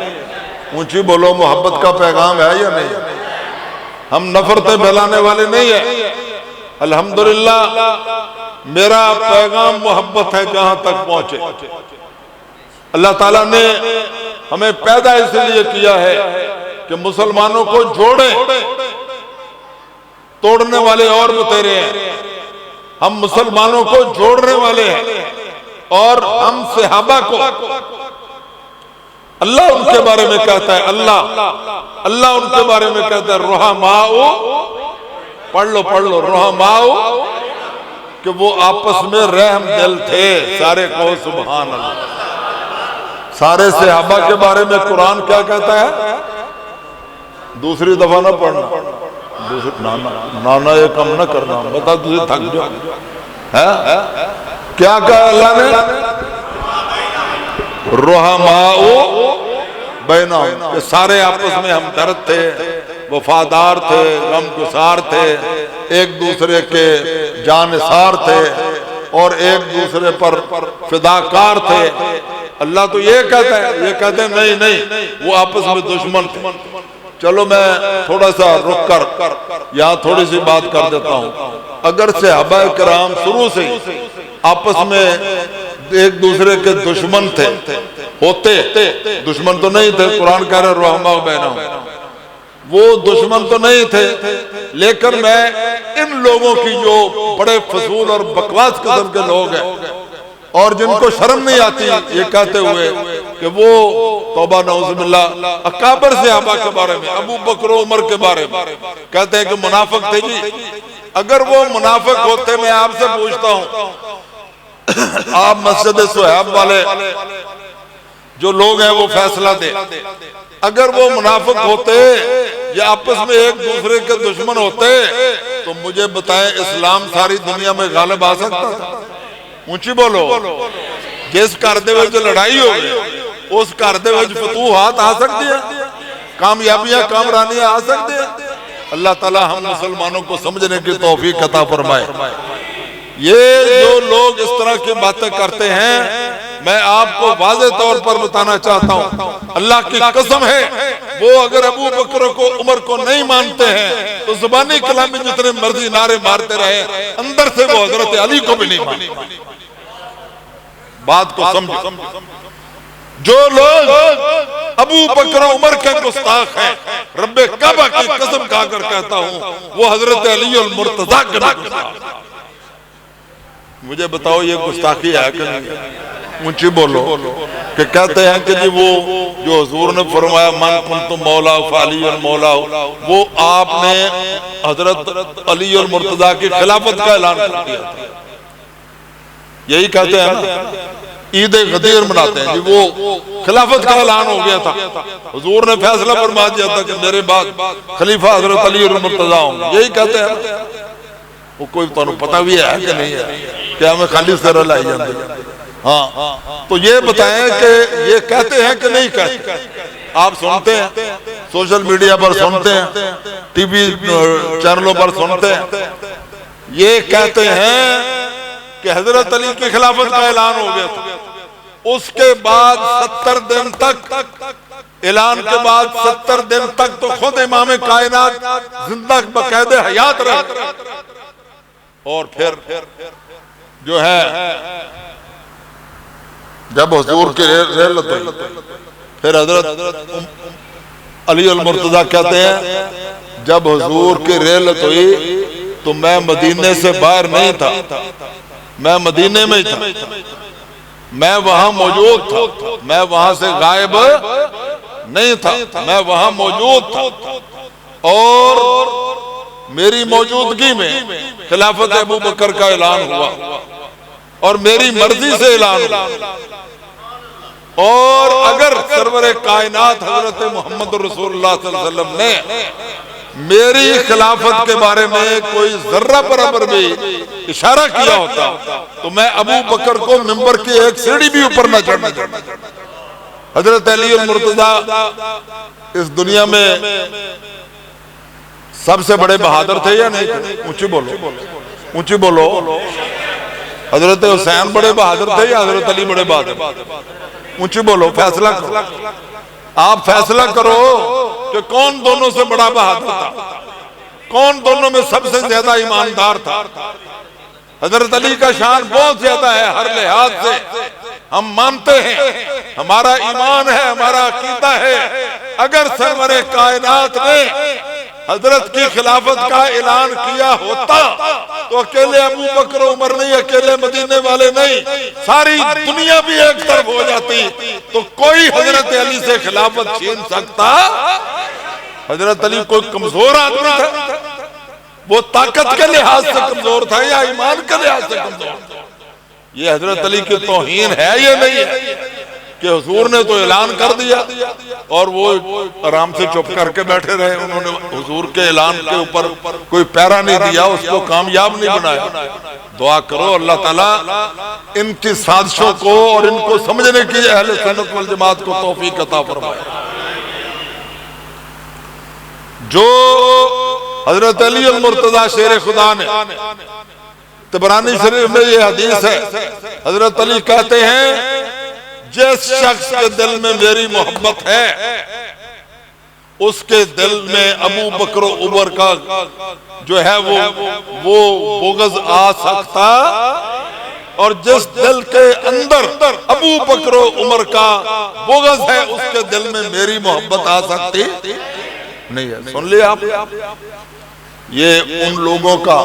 اونچی بولو محبت کا پیغام ہے یا نہیں؟ ہم نفرتیں پھیلانے والے نہیں ہیں۔ الحمدللہ میرا پیغام محبت ہے جہاں تک پہنچے۔ اللہ تعالیٰ نے ہمیں پیدا اس لیے کیا ہے کہ مسلمانوں کو جوڑیں، توڑنے والے اور بتیرے ہیں، ہم مسلمانوں کو جوڑنے والے ہیں، اور ہم صحابہ کو اللہ ان کے بارے میں کہتا ہے، اللہ ان کے بارے میں کہتا ہے رحماؤ، پڑھ لو رحماؤ، کہ وہ آپس میں رحم دل تھے۔ سارے کہو سبحان اللہ۔ سارے صحابہ کے بارے میں قرآن کیا کہتا ہے؟ دوسری دفعہ نہ پڑھنا، نانا یہ کم نہ کرنا، بتا تجھے تھک جاؤ۔ کیا کہا اللہ نے؟ رحماء بینہم، کہ سارے آپس میں ہمدرد تھے، وفادار تھے، غم گسار تھے، ایک دوسرے کے جانثار تھے اور ایک دوسرے پر فداکار تھے۔ اللہ تو یہ کہتا ہے، یہ کہتے ہیں نہیں نہیں وہ آپس میں دشمن تھے۔ چلو میں تھوڑا سا رک کر یہاں تھوڑی سی بات کر دیتا ہوں۔ اگر صحابہ کرام شروع سے آپس میں ایک دوسرے کے دشمن تھے، ہوتے دشمن تو نہیں تھے، قرآن کہہ رہے رحماء بینہم، وہ دشمن تو نہیں تھے، لیکن میں ان لوگوں کی جو بڑے فضول اور بکواس قسم کے لوگ ہیں اور جن کو شرم نہیں آتی یہ کہتے ہوئے کہ وہ توبہ نعوذ باللہ اکابر صحابہ کے بارے میں، ابو بکر و عمر کے بارے میں کہتے ہیں کہ منافق تھے۔ جی اگر وہ منافق ہوتے، میں آپ سے پوچھتا ہوں، آپ مسجد صحاب والے جو لوگ ہیں وہ فیصلہ دے، اگر وہ منافق ہوتے یا آپس میں ایک دوسرے کے دشمن ہوتے تو مجھے بتائیں اسلام ساری دنیا میں غالب آ سکتا تھا؟ اونچی بولو۔ جس گھر دے وچ لڑائی ہو گئی اس گھر دے وچ فتوحات آ سکتی ہیں، کامیابیاں کامرانیاں آ سکتی ہیں۔ اللہ تعالی ہم مسلمانوں کو سمجھنے کی توفیق عطا فرمائے۔ یہ جو لوگ اس طرح کی باتیں کرتے ہیں، میں آپ کو واضح طور پر بتانا چاہتا ہوں، اللہ کی قسم ہے وہ اگر ابو بکر کو عمر کو نہیں مانتے ہیں تو زبانی کلام میں جتنے مرضی نعرے مارتے رہے، اندر سے وہ حضرت علی کو بھی نہیں مانتے۔ بات کو سمجھو، جو لوگ ابو بکر عمر کے گستاخ ہیں، رب کعبہ کی قسم کھا کر کہتا ہوں وہ حضرت علی المرتضیٰ کے گستاخ۔ مجھے بتاؤ یہ گستاخی ہے کہ نہیں؟ اونچی بولو۔ کہ کہتے ہیں کہ جی وہ جو حضور نے فرمایا من کنت مولا فعلی المولا، وہ آپ نے حضرت علی المرتضیٰ کی خلافت کا اعلان کر دیا تھا۔ یہی کہتے ہیں نا، عید غدیر مناتے ہیں، جی وہ خلافت کا اعلان ہو گیا تھا، حضور نے فیصلہ فرما دیا تھا کہ میرے بعد خلیفہ حضرت علی المرتضیٰ ہوں گے۔ یہی کہتے ہیں۔ وہ کوئی تو پتہ بھی ہے کہ نہیں ہے کہ ہمیں خالی سر لائی جاندے؟ ہاں تو یہ بتائیں کہ یہ کہتے ہیں کہ نہیں کہتے؟ آپ سنتے ہیں، سوشل میڈیا پر سنتے ہیں، ٹی وی چینلوں پر سنتے ہیں، یہ کہتے ہیں کہ حضرت علی کی خلافت کا اعلان ہو گیا تھا۔ اس کے بعد 70 دن تک، اعلان کے بعد 70 دن تک تو خود امام کائنات زندہ بقید حیات رہے، اور پھر جو ہے جب حضور کی رحلت ہوئی، پھر حضرت علی المرتضیٰ کہتے ہیں جب حضور کی رحلت ہوئی تو میں مدینے سے باہر نہیں تھا، میں مدینے میں ہی تھا، میں وہاں موجود تھا، میں وہاں سے غائب نہیں تھا، میں وہاں موجود تھا، اور میری موجودگی میں خلافت ابو بکر کا اعلان ہوا اور میری مرضی سے اعلان ہوا۔ اور اگر سرور کائنات حضرت محمد رسول اللہ صلی اللہ علیہ وسلم نے میری خلافت کے بارے میں کوئی ذرہ برابر بھی اشارہ کیا ہوتا تو میں ابو بکر کو منبر کی ایک سیڑھی بھی اوپر نہ چڑھنا چاہتا۔ حضرت علی المرتضیٰ اس دنیا میں سب سے بڑے بہادر تھے یا نہیں؟ اونچی بولو، اونچی بولو۔ حضرت حسین بڑے بہادر تھے یا حضرت علی بڑے بہادر؟ اونچی بولو، فیصلہ کرو۔ آپ فیصلہ کرو کہ کون دونوں سے بڑا بہادر تھا، کون دونوں میں سب سے زیادہ ایماندار تھا۔ حضرت علی کا شان بہت زیادہ ہے، ہر لحاظ سے ہم مانتے ہیں، ہمارا ایمان ہے، ہمارا عقیدہ ہے۔ اگر سرور کائنات نے حضرت کی خلافت کا اعلان کیا ہوتا تو اکیلے ابو بکر عمر نہیں، اکیلے مدینے والے نہیں، ساری دنیا بھی ایک طرف ہو جاتی تو کوئی حضرت علی سے خلافت چھین سکتا؟ حضرت علی کوئی کمزور آدمی تھا؟ وہ طاقت کے لحاظ سے کمزور تھا یا ایمان کے لحاظ سے کمزور تھا؟ یہ حضرت علی کی توہین ہے یا نہیں ہے؟ کہ حضور نے تو اعلان کر دیا اور وہ آرام سے چپ کر کے بیٹھے رہے، انہوں نے حضور کے اعلان کے اوپر کوئی پیرا نہیں دیا، اس کو کامیاب نہیں بنایا۔ دعا کرو اللہ تعالیٰ ان کی سازشوں کو اور ان کو سمجھنے کی اہل سنت والجماعت کو توفیق عطا فرمائے۔ جو حضرت علی المرتضیٰ شیر خدا نے، طبرانی شریف میں یہ حدیث ہے، حضرت علی کہتے ہیں جس شخص کے دل میں میری محبت ہے اس کے دل میں ابو بکر و عمر کا جو ہے وہ بغض آ سکتا، اور جس دل کے اندر ابو بکر و عمر کا بغض ہے اس کے دل میں میری محبت آ سکتی نہیں ہے۔ سن لیا آپ، یہ ان لوگوں کا،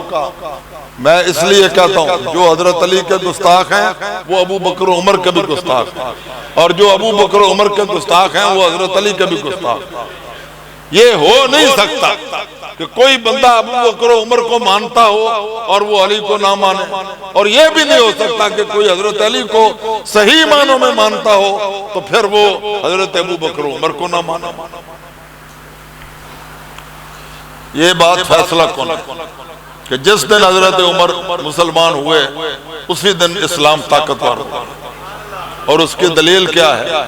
میں اس لیے کہتا ہوں جو حضرت علی کے گستاخ ہیں وہ ابو بکر و عمر کے بھی گستاخ ہیں، اور جو ابو بکر و عمر کے گستاخ ہیں وہ حضرت علی کے بھی گستاخ ہیں۔ یہ ہو نہیں سکتا کہ کوئی بندہ ابو بکر و عمر کو مانتا ہو اور وہ علی کو نہ مانے، اور یہ بھی نہیں ہو سکتا کہ کوئی حضرت علی کو صحیح معنوں میں مانتا ہو تو پھر وہ حضرت ابو بکر و عمر کو نہ مانے۔ یہ بات فیصلہ کن کہ جس دن حضرت عمر مسلمان ہوئے اسی دن اسلام طاقتور ہوا، اور اس کی دلیل کیا ہے؟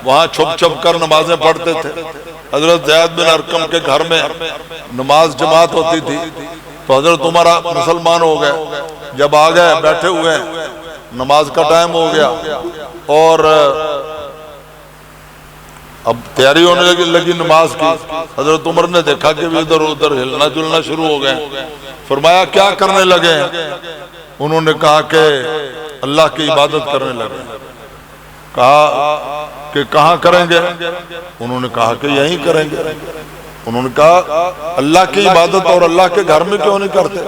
وہاں چھپ چھپ کر نمازیں پڑھتے تھے۔ حضرت زید بن ارقم کے گھر میں نماز جماعت ہوتی تھی تو حضرت عمر مسلمان ہو گئے، جب آ گئے بیٹھے ہوئے نماز کا ٹائم ہو گیا اور اب تیاری ہونے لگی نماز کی، حضرت عمر نے دیکھا کہ بھی ادھر ادھر ہلنا جلنا شروع ہو گئے، فرمایا کیا کرنے لگے ہیں؟ انہوں نے کہا کہ اللہ کی عبادت کرنے لگے۔ کہا کہ کہاں کریں گے؟ انہوں نے کہا کہ یہیں کریں گے۔ انہوں نے کہا اللہ کی عبادت اور اللہ کے گھر میں کیوں نہیں کرتے؟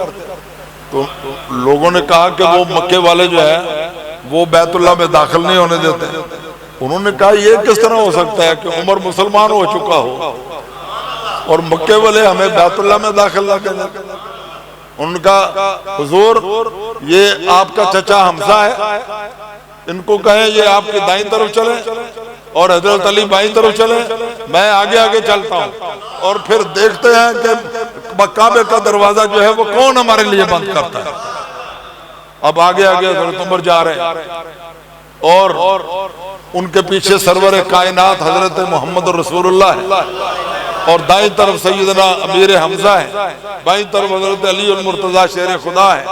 تو لوگوں نے کہا کہ وہ مکے والے جو ہے وہ بیت اللہ میں داخل نہیں ہونے دیتے۔ انہوں نے کہا یہ کس طرح ہو سکتا ہے کہ عمر مسلمان ہو چکا ہو اور مکے والے ہمیں بیت اللہ میں داخل نہ کریں؟ انہوں نے کہا حضور یہ آپ کا چچا حمزہ ہے، ان کو کہیں یہ آپ کی دائیں طرف چلیں اور حضرت علی بائیں طرف چلیں، میں آگے آگے چلتا ہوں، اور پھر دیکھتے ہیں کہ کعبے کا دروازہ جو ہے وہ کون ہمارے لیے بند کرتا ہے۔ اب آگے آگے حضرت عمر جا رہے ہیں اور ان کے پیچھے سرور کائنات حضرت محمد رسول اللہ ہے، اور دائیں طرف سیدنا امیر حمزہ ہے، بائیں طرف حضرت علی المرتضیٰ شیر خدا ہے،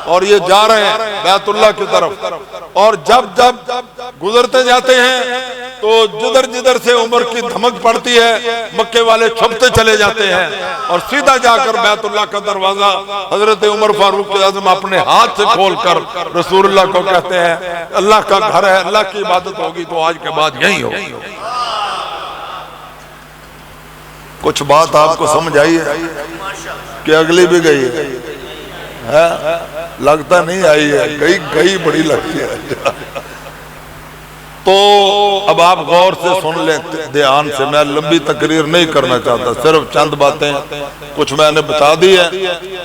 اور یہ جا رہے ہیں بیت اللہ کی طرف، اور جب جب گزرتے جاتے ہیں تو جدھر جدھر سے عمر کی دھمک پڑتی ہے مکے والے چھپتے چلے جاتے ہیں، اور سیدھا جا کر بیت اللہ کا دروازہ حضرت عمر فاروق اعظم اپنے ہاتھ سے کھول کر رسول اللہ کو کہتے ہیں اللہ کا گھر ہے، اللہ کی عبادت ہوگی تو آج کے بعد یہی ہو۔ کچھ بات آپ کو سمجھ آئی ہے کہ اگلی بھی گئی ہے؟ لگتا نہیں آئی ہے، گئی بڑی لگتی ہے۔ تو اب آپ غور سے سن لیں دھیان سے، میں لمبی تقریر نہیں کرنا چاہتا، صرف چند باتیں کچھ میں نے بتا دی ہے،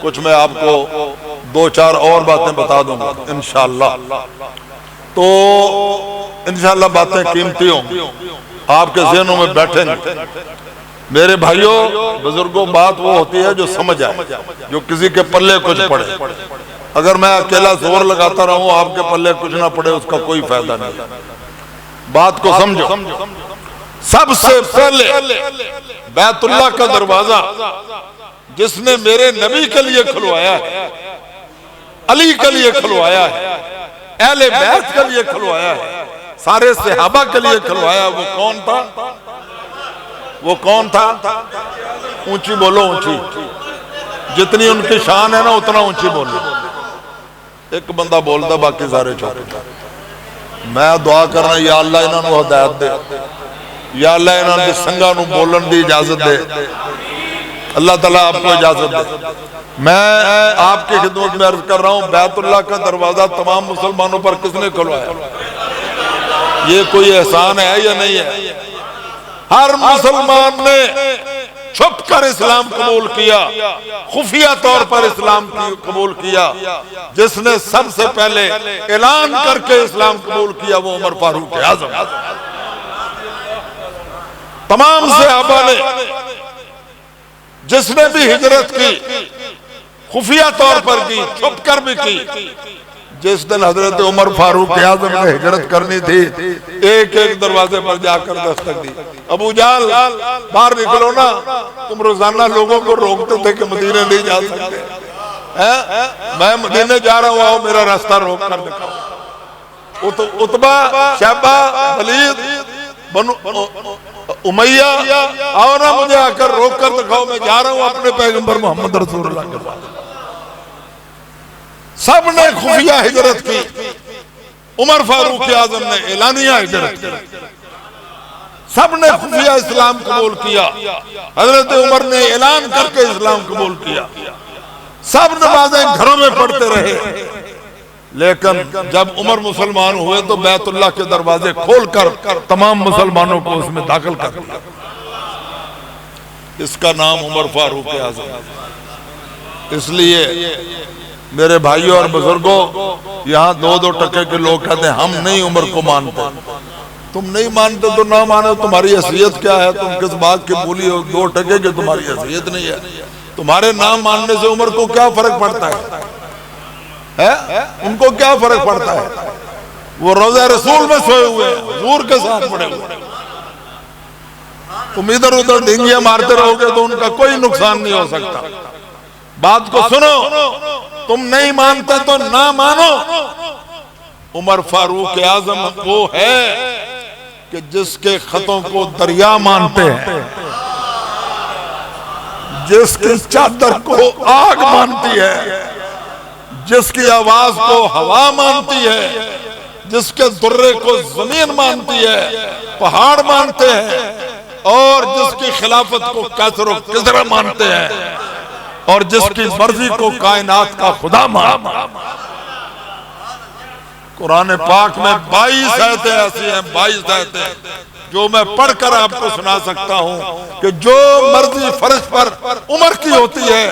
کچھ میں آپ کو دو چار اور باتیں بتا دوں گا انشاءاللہ۔ تو انشاءاللہ باتیں قیمتی ہوں، آپ کے ذہنوں میں بیٹھیں گے۔ میرے بھائیوں بزرگوں، بات وہ ہوتی ہے جو سمجھ آئے، جو کسی کے پلے کچھ پڑے۔ اگر میں اکیلا زور لگاتا رہوں آپ کے پلے کچھ نہ پڑے اس کا کوئی فائدہ نہیں۔ بات کو سمجھو، سب سے پہلے بیت اللہ کا دروازہ جس نے میرے نبی کے لیے کھلوایا ہے، علی کے لیے کھلوایا ہے، اہل بیت کے لیے کھلوایا ہے، سارے صحابہ کے لیے کھلوایا، وہ کون تھا؟ وہ کون تھا؟ اونچی بولو، اونچی، جتنی ان کی شان ہے نا اتنا اونچی بولو۔ ایک بندہ بولتا باقی سارے چھوٹے۔ میں دعا کرنا یا اللہ انہوں نے ہدایت دے، یا اللہ انہوں نے سنگا نو بولن دی اجازت دے، اللہ تعالیٰ آپ کو اجازت دے۔ میں آپ کی خدمت میں عرض کر رہا ہوں بیت اللہ کا دروازہ تمام مسلمانوں پر کس نے کھلوایا؟ یہ کوئی احسان ہے یا نہیں ہے؟ ہر مسلمان نے چھپ کر اسلام قبول کیا، خفیہ طور پر اسلام قبول کیا، جس نے سب سے پہلے اعلان کر کے اسلام قبول کیا وہ عمر فاروق اعظم۔ تمام صحابہ نے جس نے بھی ہجرت کی خفیہ طور پر کی، چھپ کر بھی کی، جس دن حضرت عمر فاروق اعظم نے ہجرت کرنی تھی ایک ایک دروازے پر جا کر دستک دی۔ ابو جہل باہر نکلو نا، تم روزانہ لوگوں کو روکتے تھے کہ مدینے نہیں جا سکتے، میں مدینے جا رہا ہوں، آؤ میرا راستہ روک کر دکھاؤ۔ عتبہ، شیبہ، ولید، بنو امیہ، آؤ نا مجھے آ کر روک کر دکھاؤ، میں جا رہا ہوں اپنے پیغمبر محمد رسول اللہ کے پاس۔ سب نے خفیہ ہجرت کی، عمر فاروق اعظم نے اعلانیہ ہجرت کی، سب نے خفیہ اسلام قبول کیا، حضرت عمر نے اعلان کر کے اسلام قبول کیا، سب نمازیں گھروں میں پڑھتے رہے، لیکن جب عمر مسلمان ہوئے تو بیت اللہ کے دروازے کھول کر تمام مسلمانوں کو اس میں داخل کر دیا۔ اس کا نام عمر فاروق اعظم۔ اس لیے میرے بھائیوں اور بزرگوں، یہاں دو دو ٹکے کے لوگ کہتے ہیں ہم نہیں عمر کو مانتے۔ تم نہیں مانتے تو نہ مانو، تمہاری حیثیت کیا ہے؟ تم کس بات کی بولی ہو دو ٹکے کی تمہاری حیثیت نہیں ہے؟ تمہارے نام ماننے سے عمر کو کیا فرق پڑتا ہے؟ ان کو کیا فرق پڑتا ہے؟ وہ روضہ رسول میں سوئے ہوئے ہیں، حضور کے ساتھ پڑے ہوئے ہیں۔ تم ادھر ادھر ڈھینگیاں مارتے رہو گے تو ان کا کوئی نقصان نہیں ہو سکتا۔ بات کو سنو، تم نہیں مانتے تو نہ مانو۔ عمر فاروق اعظم وہ ہے کہ جس کے خطوں کو دریا مانتے ہیں، جس کی چادر کو آگ مانتی ہے، جس کی آواز کو ہوا مانتی ہے، جس کے درے کو زمین مانتی ہے، پہاڑ مانتے ہیں، اور جس کی خلافت کو کسر و کسرہ مانتے ہیں، اور جس کی مرضی کو کائنات کا خدا مانتے ہیں۔ قرآن پاک میں 22 آیتیں ایسی ہیں، 22 آیتیں جو میں پڑھ کر آپ کو سنا سکتا ہوں کہ جو مرضی فرش پر عمر کی ہوتی ہے،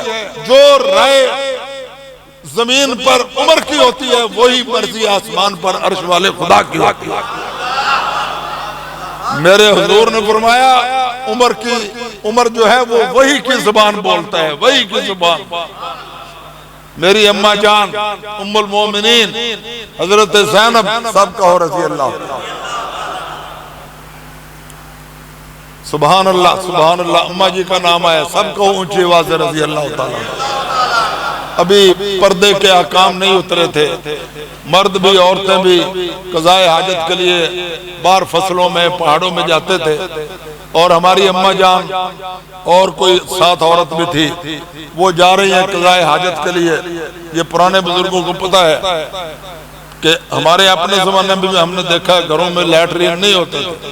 جو رائے زمین پر عمر کی ہوتی ہے، وہی مرضی آسمان پر عرش والے خدا کی ہوتی ہے۔ میرے حضور نے فرمایا عمر جو ہے وہ وہی کی زبان بولتا ہے، وہی کی زبان۔ میری اماں جان ام المومنین حضرت زینب، سب کہو رضی اللہ، سبحان اللہ سبحان اللہ، اماں جی کا نام آیا، سب کہو اونچی آواز سے رضی اللہ تعالیٰ۔ ابھی پردے کے احکام نہیں اترے تھے، مرد بھی عورتیں بھی قضاء حاجت کے لیے باہر فصلوں میں پہاڑوں میں جاتے تھے، اور ہماری اماں جان اور کوئی ساتھ عورت بھی تھی، وہ جا رہی ہیں قضاء حاجت کے لیے۔ یہ پرانے بزرگوں کو پتہ ہے کہ ہمارے اپنے زمانے میں بھی ہم نے دیکھا گھروں میں لیٹرین نہیں ہوتے تھے،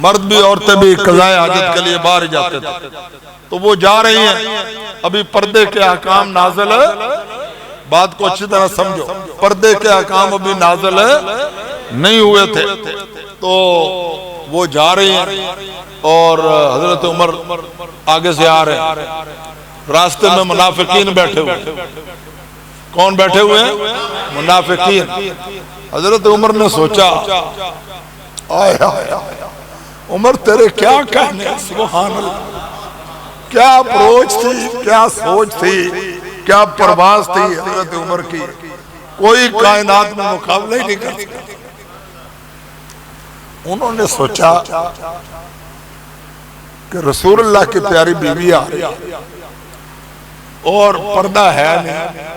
مرد بھی عورتیں بھی قضاء حاجت کے لیے باہر جاتے تھے، تو وہ جا رہی ہیں۔ ابھی پردے کے احکام نازل، بات کو اچھی طرح سمجھو، پردے کے احکام ابھی نازل نہیں ہوئے تھے، تو وہ جا رہی ہیں اور حضرت عمر آگے سے آ رہے ہیں، راستے میں منافقین بیٹھے ہوئے۔ کون بیٹھے ہوئے ہیں؟ منافقین۔ حضرت عمر نے سوچا آئے عمر تیرے کیا کہنے، سبحان اللہ، کیا اپروچ تھی، کیا سوچ تھی، کیا پرواز تھی حضرت عمر کی، کوئی کائنات میں مقابلہ ہی نہیں کر سکتا۔ انہوں نے سوچا کہ رسول اللہ کی پیاری بیوی آ رہی اور پردہ ہے نہیں،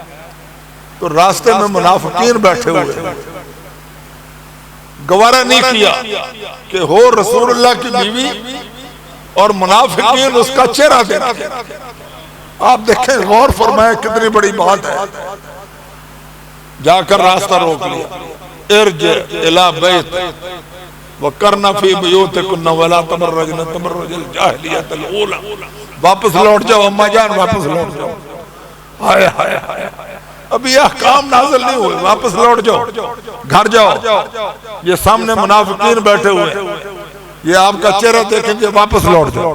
تو راستے میں منافقین بیٹھے ہوئے، گوارہ نہیں کیا کہ ہو رسول اللہ کی بیوی اور منافقین اس کا چہرہ دیکھتے۔ آپ دیکھیں، غور فرمائے کتنی بڑی بات ہے۔ جا کر راستہ روک لیا، ارجع الی بیت وَقَرْنَ فِي بُيُوتِكُنَّ وَلَا تَبَرَّجْنَ تَبَرُّجَ الْجَاهِلِيَّةِ الْأُولَىٰ، واپس لوٹ جاؤ اماں جان، واپس لوٹ جاؤ۔ ہائے ہائے ہائے، ابھی احکام نازل نہیں ہوئے، واپس لوٹ جاؤ، گھر جاؤ۔ یہ سامنے منافقین بیٹھے ہوئے، یہ آپ کا چہرہ دیکھیں گے واپس لوٹ جائے،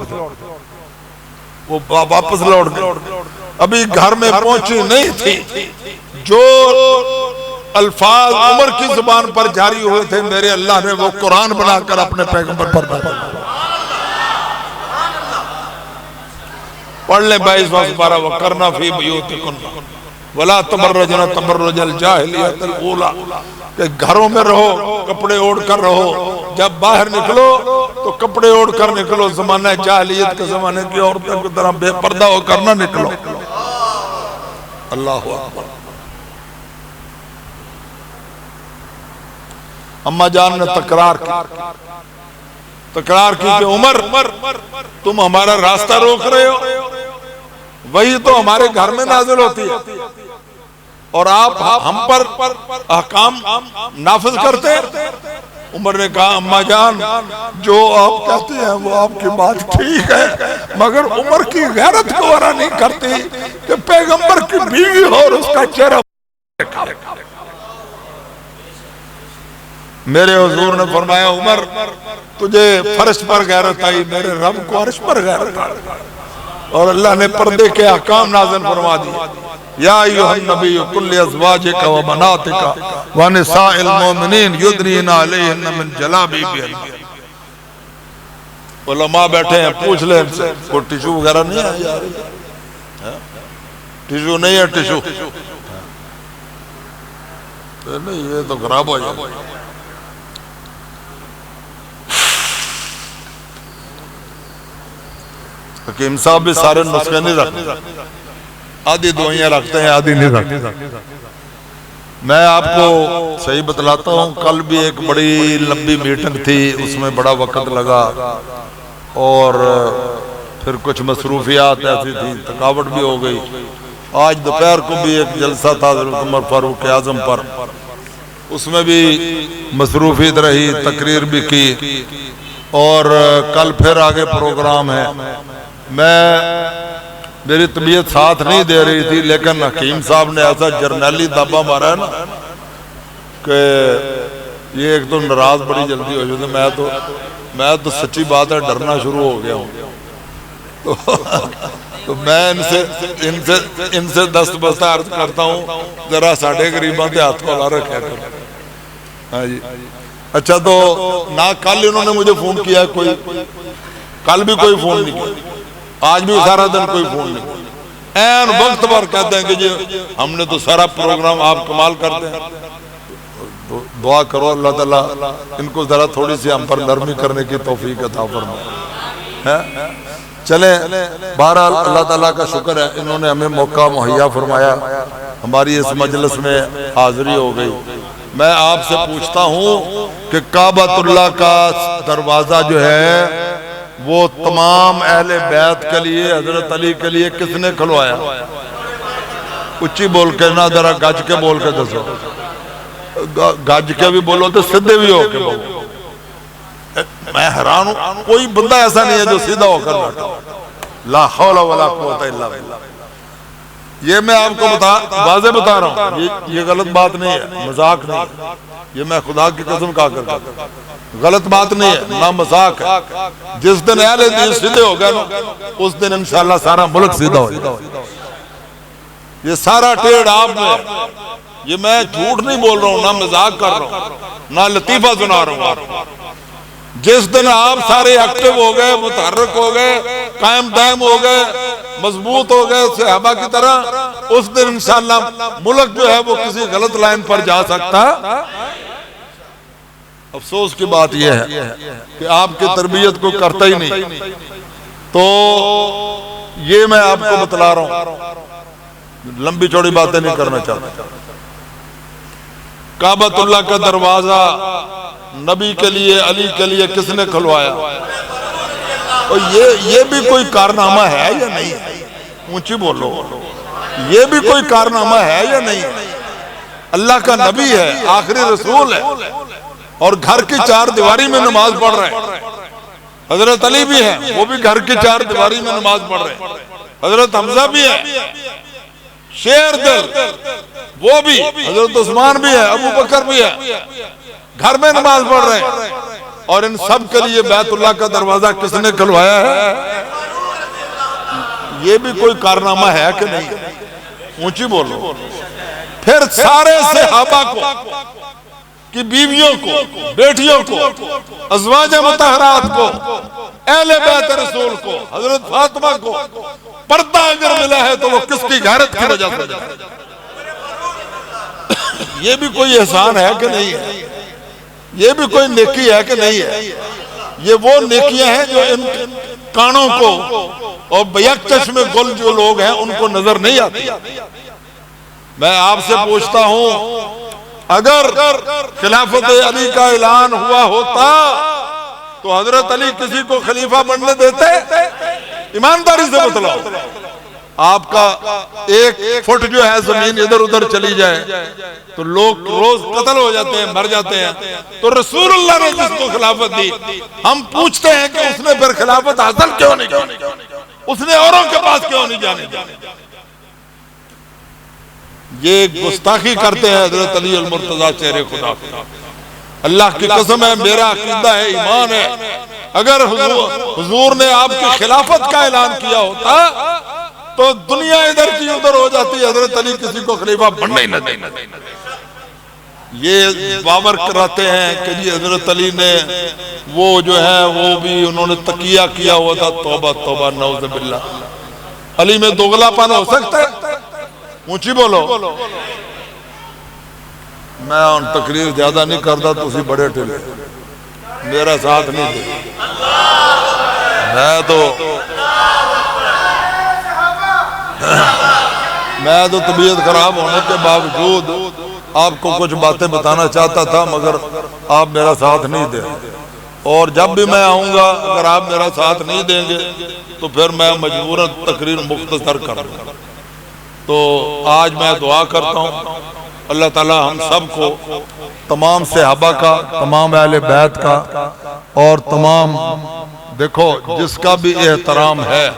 وہ واپس لوٹ گئے، ابھی گھر میں پہنچی نہیں تھی، جو الفاظ عمر کی زبان پر جاری ہوئے تھے میرے اللہ نے وہ قرآن بنا کر اپنے پیغمبر پر پڑھ لیں 22 12 وَقَرْنَا فِي بُيُوتِكُنَّ وَلَا تَبَرَّجْنَ تَبَرُّجَ الْجَاهِلِيَّةِ الْأُولَى، کہ گھروں میں رہو، کپڑے اوڑھ کر رہو، جب باہر نکلو تو کپڑے اوڑھ کر نکلو، زمانہ جاہلیت کے زمانے کی عورتوں کی طرح بے پردہ ہو کر نہ نکلو۔ اللہ اکبر۔ اماں جان نے تکرار کی کہ عمر تم ہمارا راستہ روک رہے ہو، وہی تو ہمارے گھر میں نازل ہوتی ہے اور آپ ہم پر احکام نافذ کرتے ہیں۔ عمر نے کہا اماں جان جو آپ کہتے ہیں وہ آپ کی بات ٹھیک ہے، مگر عمر کی غیرت کو ورا نہیں کرتی کہ پیغمبر کی بیوی ہو اور اس کا چہرہ۔ میرے حضور نے فرمایا عمر تجھے فرش پر غیرت آئی، میرے رب کو عرش پر غیرت آئی، اور اللہ نے پردے کے احکام نازل فرما دیے۔ یا ایھا النبی قل لازواجک و بناتک و نساء المؤمنین یدنین علیہن من جلابیبہن۔ علماء بیٹھے ہیں، پوچھ لیں ان سے کوئی ٹیشو وغیرہ نہیں ہے؟ ٹیشو نہیں ہے؟ ٹیشو نہیں، یہ تو خراب ہو جائے۔ حکیم صاحب بھی سارے نسخے نہیں رکھتے، آدھی دوائیاں رکھتے ہیں آدھی نہیں رکھتے۔ میں آپ کو صحیح بتلاتا ہوں، کل بھی ایک بڑی لمبی میٹنگ تھی، اس میں بڑا وقت لگا اور پھر کچھ مصروفیات ایسی تھی، تھکاوٹ بھی ہو گئی۔ آج دوپہر کو بھی ایک جلسہ تھا حضرت عمر فاروق اعظم پر، اس میں بھی مصروفیت رہی، تقریر بھی کی، اور کل پھر آگے پروگرام ہے۔ میری طبیعت ساتھ نہیں دے رہی تھی، لیکن حکیم صاحب نے ایسا جرنیلی دابا مارا ہے نا کہ یہ ایک تو ناراض بڑی جلدی ہو جاتے، میں تو سچی بات ہے ڈرنا شروع ہو گیا ہوں۔ تو میں ان سے دست بستہ عرض کرتا ہوں ذرا ساڑھے غریباں کے ہاتھ کو لا رکھا کرو۔ ہاں جی، اچھا تو نہ کل انہوں نے مجھے فون کیا، کل بھی کوئی فون نہیں کیا، آج بھی سارا دن کوئی فون نہیں، این وقت پر کہتے ہیں کہ جی ہم نے تو سارا پروگرام آپ کمال کرتے ہیں۔ دعا کرو اللہ تعالیٰ ان کو ذرا تھوڑی سی ہم پر نرمی کرنے کی توفیق عطا فرمائے۔ چلیں بہرحال اللہ تعالیٰ کا شکر ہے، انہوں نے ہمیں موقع مہیا فرمایا، ہماری اس مجلس میں حاضری ہو گئی۔ میں آپ سے پوچھتا ہوں کہ کعبۃ اللہ کا دروازہ جو ہے وہ تمام اہل بیت کے لیے، حضرت علی کے لیے کس نے کھلوایا؟ اچھی بول کے نہ، ذرا گج کے بول کے دسو، گج کے بھی بولو تو سیدھے بھی ہو کے بولو۔ میں حیران ہوں، کوئی بندہ ایسا نہیں ہے جو سیدھا ہو کر بیٹھا۔ لا حول ولا قوت الا باللہ۔ یہ میں آپ کو واضح بتا رہا ہوں، یہ غلط بات نہیں ہے، مذاق نہیں ہے، یہ میں خدا کی قسم کہا کرتا ہوں، غلط بات نہیں ہے، نہ مذاق ہے۔ جس دن اہل دین سیدھے ہو گئے نا، اس دن انشاءاللہ سارا ملک سیدھا ہو جائے۔ یہ سارا ٹیڑھ آپ میں، یہ میں جھوٹ نہیں بول رہا ہوں، نہ مذاق کر رہا ہوں، نہ لطیفہ سنا رہا ہوں۔ جس دن آپ سارے ایکٹیو ہو گئے، متحرک ہو گئے، قائم دائم ہو گئے، مضبوط ہو گئے صحابہ کی طرح، اس دن انشاءاللہ ملک جو ہے وہ کسی غلط لائن پر جا سکتا۔ افسوس کی بات یہ ہے کہ آپ کی تربیت کو کرتا ہی نہیں۔ تو یہ میں آپ کو بتلا رہا ہوں، لمبی چوڑی باتیں نہیں کرنا چاہتا۔ کعبۃ اللہ کا دروازہ نبی کے لیے، علی کے لیے کس نے کھلوایا؟ اور یہ بھی کوئی کارنامہ ہے یا نہیں ہے؟ اونچی بولو، یہ بھی کوئی کارنامہ ہے یا نہیں ہے؟ اللہ کا نبی ہے، آخری رسول ہے، اور گھر کی چار دیواری میں نماز پڑھ رہے ہیں۔ حضرت علی بھی ہے، وہ بھی گھر کی چار دیواری میں نماز پڑھ رہے ہیں۔ حضرت حمزہ بھی ہے، شیر دل، وہ بھی، حضرت عثمان بھی ہے، ابو بکر بھی ہے، گھر میں نماز پڑھ رہے ہیں۔ اور ان سب کے لیے بیت اللہ کا دروازہ کس نے کھلوایا ہے؟ یہ بھی کوئی کارنامہ ہے کہ نہیں؟ اونچی بولو۔ پھر سارے صحابہ کو کی بیویوں کو، بیٹیوں کو، ازواج مطہرات کو، اہل بیت رسول کو، حضرت فاطمہ کو پردہ اگر ملا ہے تو وہ کس کی غیرت کی وجہ سے؟ یہ بھی کوئی احسان ہے کہ نہیں ہے؟ یہ بھی کوئی نیکی ہے کہ نہیں ہے؟ یہ وہ نیکیاں ہیں جو ان کانوں کو اور بیک چشم گل جو لوگ ہیں ان کو نظر نہیں آتی۔ میں آپ سے پوچھتا ہوں، اگر خلافت علی کا اعلان ہوا ہوتا تو حضرت علی کسی کو خلیفہ بننے دیتے؟ ایمانداری سے بتلاؤ۔ آپ کا ایک فٹ جو ہے زمین ادھر ادھر چلی جائے تو لوگ روز قتل ہو جاتے ہیں، مر جاتے ہیں، تو رسول اللہ نے جس کو خلافت دی ہم پوچھتے ہیں کہ اس نے پھر خلافت حاصل کیوں نہیں کی؟ اس نے اوروں کے پاس کیوں نہیں جانے دی؟ یہ گستاخی کرتے ہیں حضرت علی المرتضیٰ چہرے خدا کے۔ اللہ کی قسم ہے، میرا عقیدہ ہے، ایمان ہے، اگر حضور نے آپ کی خلافت کا اعلان کیا ہوتا تو دنیا ادھر کی ادھر ہو جاتی، حضرت علی کسی کو خلیفہ بننے ہی نہ دینا۔ یہ باور کراتے ہیں کہ جی حضرت علی نے وہ جو ہے وہ بھی انہوں نے تقیہ کیا ہوا تھا۔ توبہ توبہ، نعوذ باللہ۔ علی میں دوغلا پن ہو سکتا ہے؟ اونچی بولو۔ میں ان تقریر زیادہ نہیں کرتا، تسی بڑے ٹھلے میرا ساتھ نہیں دے۔ میں تو طبیعت خراب ہونے کے باوجود آپ کو کچھ باتیں بتانا چاہتا تھا، مگر آپ میرا ساتھ نہیں دیں، اور جب بھی میں آؤں گا اگر آپ میرا ساتھ نہیں دیں گے تو پھر میں مجبوراً تقریر مختصر کر دوں۔ تو آج میں دعا کرتا ہوں اللہ تعالی ہم سب کو، تمام صحابہ کا، تمام اہل بیت کا، اور تمام، دیکھو جس کا بھی احترام ہے،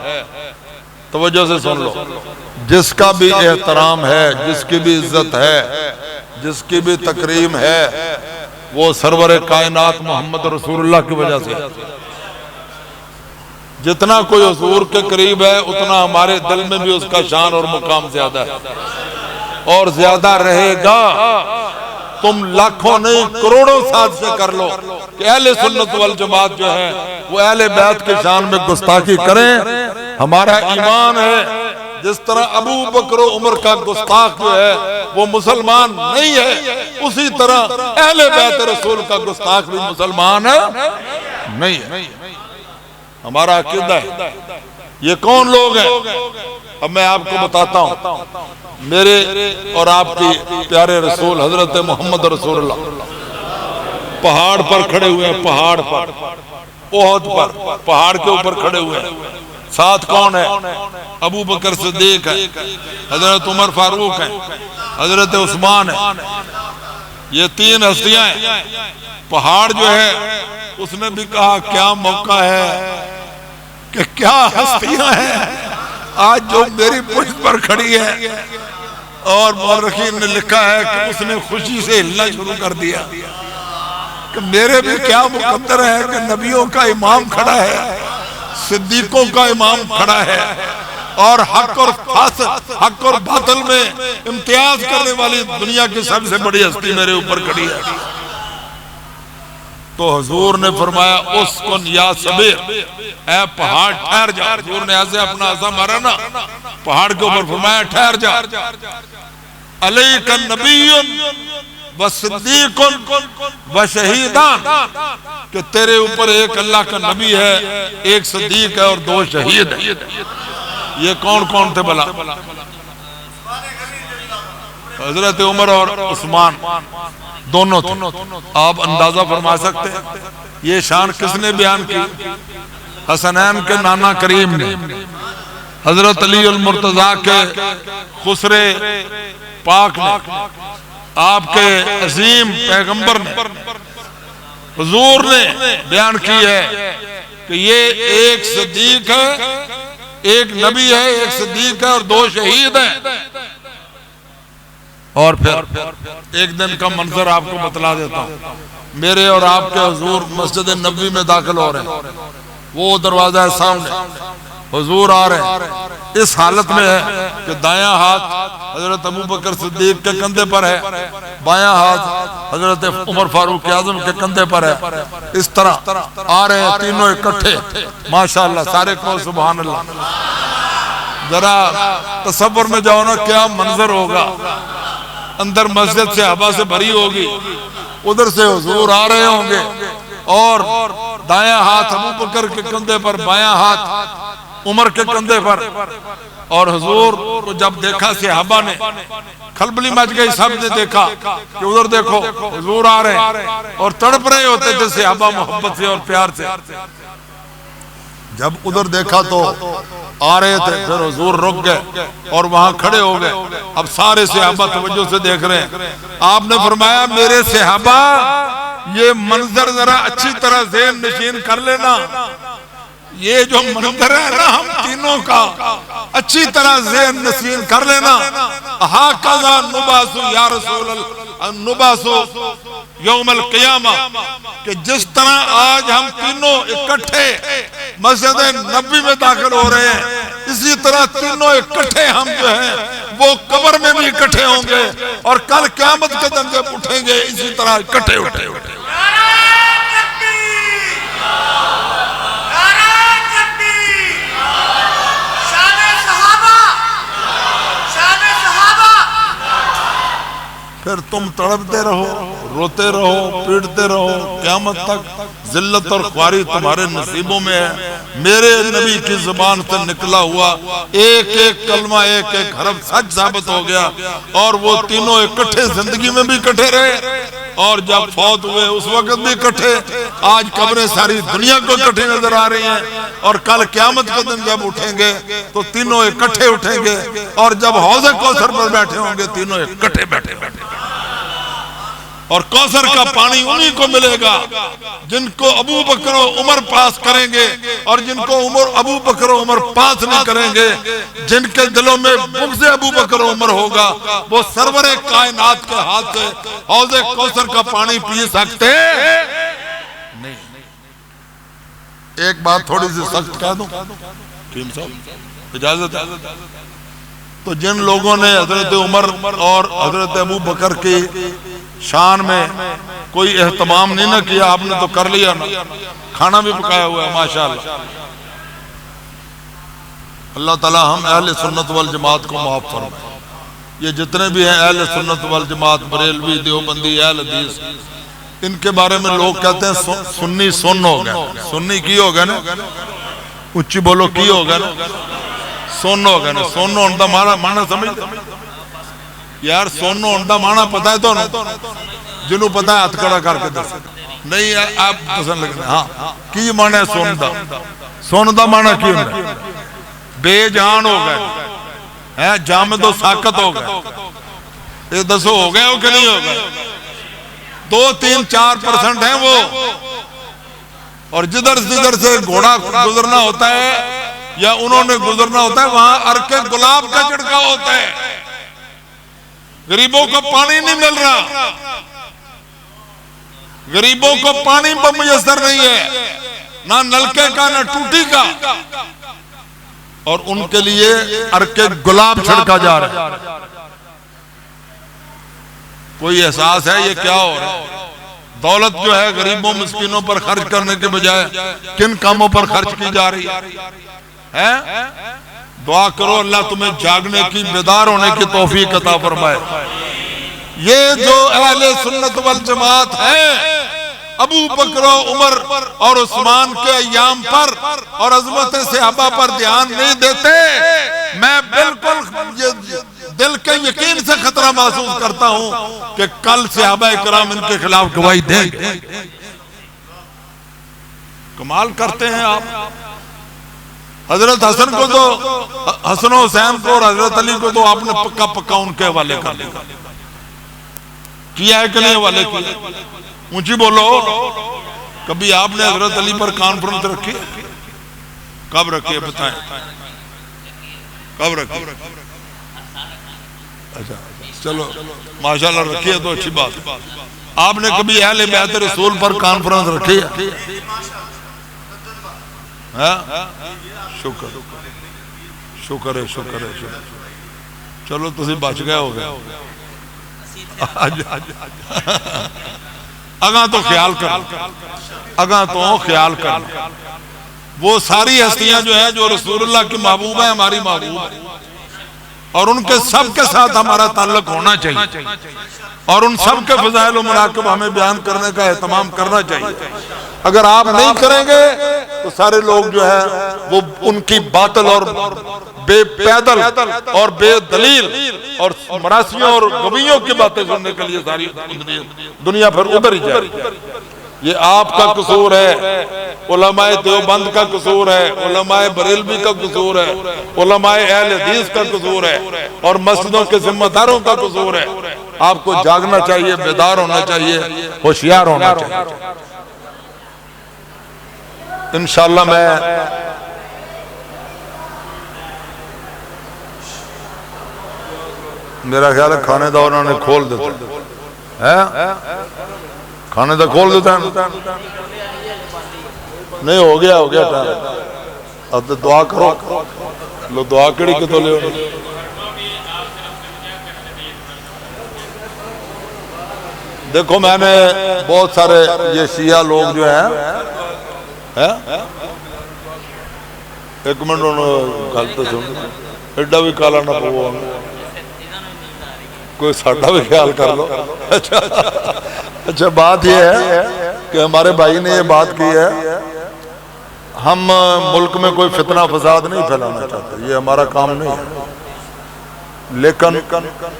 توجہ سے سن لو، جس کا بھی احترام ہے، جس کی بھی عزت ہے، جس کی بھی تکریم ہے، وہ سرور کائنات محمد رسول اللہ کی وجہ سے۔ جتنا کوئی حضور کے قریب ہے اتنا ہمارے دل میں بھی اس کا شان اور مقام زیادہ ہے، اور زیادہ رہے گا۔ تم لاکھوں نہیں کروڑوں سازشیں کر لو کہ اہل سنت والجماعت جو ہے وہ اہل بیت کے شان میں گستاخی کریں، ہمارا ایمان ہے جس طرح ابو بکر و عمر کا گستاخ جو ہے وہ مسلمان نہیں ہے، اسی طرح اہل بیت رسول کا گستاخ بھی مسلمان نہیں ہے۔ ہمارا عقیدہ ہے۔ یہ کون لوگ ہیں؟ اب میں آپ کو بتاتا ہوں۔ میرے اور آپ کی پیارے رسول حضرت محمد رسول اللہ پہاڑ پر کھڑے ہوئے ہیں، پہاڑ پر، احد پر، پہاڑ کے اوپر کھڑے ہوئے ہیں۔ ساتھ کون ہے؟ ابو بکر صدیق ہے، حضرت عمر فاروق ہے، حضرت عثمان ہے۔ یہ تین ہستیاں ہیں۔ پہاڑ جو ہے اس نے بھی کہا کیا موقع ہے کہ کیا ہستیاں ہیں آج جو میری پشت پر کھڑی ہے، اور مورخین نے لکھا ہے کہ اس نے خوشی سے ہلنا شروع کر دیا کہ میرے بھی کیا مقدر ہے کہ نبیوں کا امام کھڑا ہے، صدیقوں کا امام کھڑا ہے، اور حق اور فاسق، حق اور باطل میں امتیاز کرنے والی دنیا کی سب سے بڑی ہستی میرے اوپر کھڑی ہے۔ تو حضور نے فرمایا اسکن یا صبر، اے پہاڑ ٹھہر جا۔ حضور نے ایسے اپنا عصا مارا نا پہاڑ کے اوپر، فرمایا ٹھہر جا، علیک نبی و صدیق و شہیدان، کہ تیرے اوپر ایک اللہ کا نبی ہے، ایک صدیق ہے، اور دو شہید ہیں۔ یہ کون کون تھے بلا؟ حضرت عمر اور عثمان دونوں تھے۔ آپ اندازہ فرما سکتے ہیں یہ شان کس نے بیان کی؟ حسنین کے نانا کریم نے، حضرت علی المرتضیٰ کے خسرے پاک نے، آپ کے عظیم پیغمبر نے، حضور نے بیان کی ہے کہ یہ ایک صدیق ہے، ایک نبی ہے، ایک صدیق ہے، اور دو شہید ہیں۔ اور پھر ایک دن کا منظر آپ کو بتلا دیتا ہوں. میرے اور آپ کے حضور مسجد نبوی میں داخل ہو رہے ہیں, وہ دروازہ ہے سامنے, حضور آ رہے ہیں, اس حالت میں ہے کہ دایاں ہاتھ حضرت ابوبکر صدیق کے کندھے پر ہے, بایاں ہاتھ حضرت عمر فاروق اعظم کے کندھے پر ہے. اس طرح آ رہے ہیں تینوں اکٹھے, ماشاءاللہ. سارے کو سبحان اللہ. ذرا تصور میں جاؤ نا کیا منظر ہوگا. اندر مسجد سے ہوا سے بھری ہوگی, ادھر سے حضور آ رہے ہوں گے, اور دایاں ہاتھ ابوبکر کے کندھے پر, بایاں ہاتھ عمر کے کندھے پر. اور حضور کو جب دیکھا صحابہ نے, کھلبلی مچ گئی, سب نے دیکھا کہ ادھر دیکھو حضور آ رہے ہیں, اور تڑپ رہے ہوتے تھے صحابہ محبت سے اور پیار سے. جب ادھر دیکھا تو آ رہے تھے, پھر حضور رک گئے اور وہاں کھڑے ہو گئے. اب سارے صحابہ توجہ سے دیکھ رہے ہیں. آپ نے فرمایا میرے صحابہ یہ منظر ذرا اچھی طرح ذہن نشین کر لینا. یہ جو منظر ہے نا ہم تینوں کا, اچھی طرح ذہن نشین کر لینا. ہاکذا نباسو یا رسول اللہ, نباسو یوم القیامہ, کہ جس طرح آج ہم تینوں اکٹھے مسجد نبوی میں داخل ہو رہے ہیں, اسی طرح تینوں اکٹھے ہم جو ہیں وہ قبر میں بھی اکٹھے ہوں گے, اور کل قیامت کے دن جب اٹھیں گے اسی طرح اکٹھے اٹھے. پھر تم تڑپتے رہو, روتے رہو, پیٹتے رہو قیامت تک. ذلت اور خواری تمہارے نصیبوں میں ہے. میرے نبی کی زبان سے نکلا ہوا ایک ایک کلمہ, ایک ایک حرف سچ ثابت ہو گیا, اور وہ تینوں اکٹھے زندگی میں بھی اکٹھے رہے, اور جب فوت ہوئے اس وقت بھی اکٹھے. آج قبریں ساری دنیا کو اکٹھے نظر آ رہی ہیں, اور کل قیامت کے دن جب اٹھیں گے تو تینوں اکٹھے اٹھیں گے, اور جب حوض کوثر پر بیٹھے ہوں گے تینوں اکٹھے بیٹھے. اور کوثر کا پانی انہی کو ملے گا جن کو ابو بکر و عمر پاس کریں گے, اور جن کو ابو بکر و عمر پاس نہیں کریں گے, جن کے دلوں میں بغض ابو بکر و عمر ہوگا, وہ سرور کائنات کے ہاتھ سے حوض کوثر کا پانی پی سکتے نہیں. ایک بات تھوڑی سی سخت کہہ دوں, اجازت ہے؟ تو جن لوگوں نے حضرت عمر اور حضرت ابو بکر کی شان میں کوئی اہتمام نہیں نہ کیا, آپ نے تو کر لیا نا, کھانا بھی پکایا ہوا ہے ماشاءاللہ. اللہ تعالی ہم اہل سنت والجماعت کو معاف فرمائے. یہ جتنے بھی ہیں اہل سنت والجماعت, بریلوی, دیوبندی, اہل حدیث, ان کے بارے میں لوگ کہتے ہیں سنی سن ہو گئے. سنی کی ہو گئے نا, اچھی بولو کی ہو گئے نا, سن ہو گئے نا. سن ہونے دا معنی سمجھتے یار, سن ہونے دا معنی پتہ ہے تو نا, جنہوں پتہ ہے ہاتھ کھڑا کر کے دس. نہیں آپ پسند لگنے. ہاں کی معنی ہے سن دا؟ سن دا معنی کی ہونا ہے بے جان ہو گئے, جامد و ساکت ہو گئے. یہ دسو ہو گئے ہو کہ نہیں ہو گئے؟ 2-3-4% ہیں وہ, اور جدھر سے گھوڑا گزرنا ہوتا ہے یا انہوں نے گزرنا ہوتا ہے, وہاں عرق گلاب کا چھڑکا ہوتا ہے. غریبوں کو پانی نہیں مل رہا, غریبوں کو پانی میسر نہیں ہے, نہ نلکے کا نہ ٹوٹی کا, اور ان کے لیے عرق گلاب چھڑکا جا رہا ہے. کوئی احساس ہے یہ کیا ہو رہا ہے؟ دولت جو ہے غریبوں مسکینوں پر خرچ کرنے کے بجائے کن کاموں پر خرچ کی جا رہی ہے؟ دعا کرو اللہ تمہیں جاگنے کی, بیدار ہونے کی توفیق عطا فرمائے. یہ جو اہل سنت والجماعت ہیں, ابو بکر و عمر اور عثمان کے ایام پر اور عظمت صحابہ پر دھیان نہیں دیتے, میں بالکل دل کے یقین سے خطرہ محسوس کرتا ہوں کہ کل صحابہ کرام ان کے خلاف گواہی دیں گے. کمال کرتے ہیں آپ. حضرت حسن کو تو, حسن و حسین کو اور حضرت علی کو تو آپ نے پکا پکا ان کے حوالے کر کیا ہے کہ نہیں حوالے کیا؟ اونچی بولو. کبھی آپ نے حضرت علی پر کانفرنس رکھی؟ کب رکھی بتائیں, کب رکھی؟ اچھا چلو ماشاءاللہ رکھی ہے تو اچھی بات ہے۔ آپ نے کبھی اہل بیت رسول پر کانفرنس رکھی ہے؟ شکر شکر ہے شکر ہے شکر۔ چلو تسی بچ گئے ہو گئے، اگاں تو خیال کرنا، اگاں تو خیال کرنا۔ وہ ساری ہستیاں جو ہیں جو رسول اللہ کی محبوب ہیں، ہماری محبوب ہیں، اور ان کے سب کے ساتھ ہمارا تعلق ہونا چاہیے، اور ان سب کے فضائل و مناقب ہمیں بیان کرنے کا اہتمام کرنا چاہیے۔ اگر آپ نہیں کریں گے تو سارے لوگ جو ہے وہ ان کی باطل اور بے پیدل اور بے دلیل اور مراسیوں اور گویوں کی باتیں سننے کے لیے ساری دنیا پھر ادھر ہی جائے۔ یہ آپ کا قصور ہے، علماء دیوبند کا قصور ہے، علماء بریلوی کا قصور ہے، علماء اہل حدیث کا قصور ہے، اور مسجدوں کے ذمہ داروں کا قصور ہے۔ آپ کو جاگنا چاہیے، بیدار ہونا چاہیے، ہوشیار ہونا چاہیے۔ انشاءاللہ میں میرا خیال ہے کھانے دا انہوں نے کھول دیتا ہے، کھانے دا کھول دیتا ہے، نہیں ہو گیا ٹائم۔ اب تو دعا کرو، لو دعا کڑی کے تو لے ہو۔ دیکھو میں نے بہت سارے یہ شیعہ لوگ جو ہیں، ایک منٹ گلتے سن، ایڈا بھی کالا نہ پو، کوئی ساڈا بھی خیال کر لو۔ اچھا بات یہ ہے کہ ہمارے بھائی نے یہ بات کی ہے، ہم ملک میں کوئی فتنہ فساد نہیں پھیلانا چاہتے، یہ ہمارا کام نہیں ہے، لیکن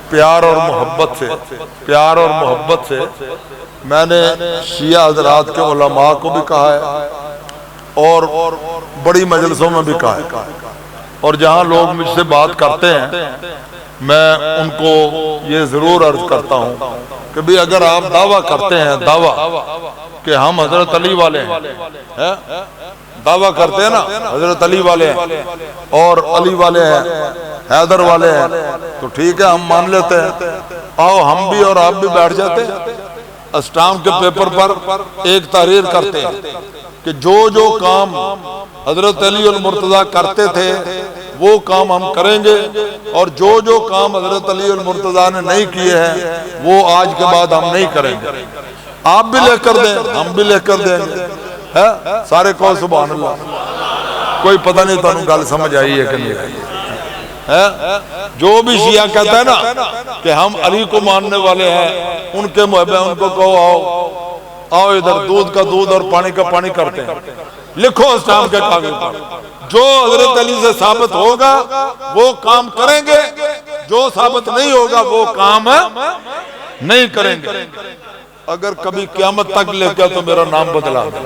پیار اور محبت سے میں نے شیعہ حضرات کے علماء کو بھی کہا ہے اور بڑی مجلسوں میں بھی کہا ہے، اور جہاں لوگ مجھ سے بات کرتے ہیں میں ان کو یہ ضرور عرض کرتا ہوں کہ بھی اگر آپ دعویٰ کرتے ہیں، دعویٰ کہ ہم حضرت علی والے ہیں، دعویٰ کرتے ہیں نا حضرت علی والے ہیں اور علی والے ہیں، حیدر والے ہیں، تو ٹھیک ہے ہم مان لیتے ہیں، آؤ ہم بھی اور آپ بھی بیٹھ جاتے ہیں، اسٹامپ کے پیپر پر ایک تحریر کرتے ہیں کہ جو کام حضرت علی المرتضیٰ کرتے تھے وہ کام ہم کریں گے، اور جو کام حضرت علی المرتضیٰ نے نہیں کیے ہیں وہ آج کے بعد ہم نہیں کریں گے۔ آپ بھی لکھ کر دیں، ہم بھی لکھ کر دیں گے، سارے کہو سبحان اللہ۔ کوئی پتہ نہیں تو گل سمجھ آئی ہے کہ نہیں آئی ہے؟ جو بھی شیعہ کہتا ہے نا کہ ہم علی کو ماننے والے ہیں، ان کے محب ہیں، ان کو کہو آؤ ادھر، دودھ کا دودھ اور پانی کا پانی کرتے ہیں، لکھو اسٹامپ کے کاغذ پر، جو حضرت علی سے ثابت ہوگا وہ کام کریں گے، جو ثابت نہیں ہوگا وہ کام نہیں کریں گے۔ اگر کبھی قیامت تک لے گیا تو میرا نام بدلا دیں۔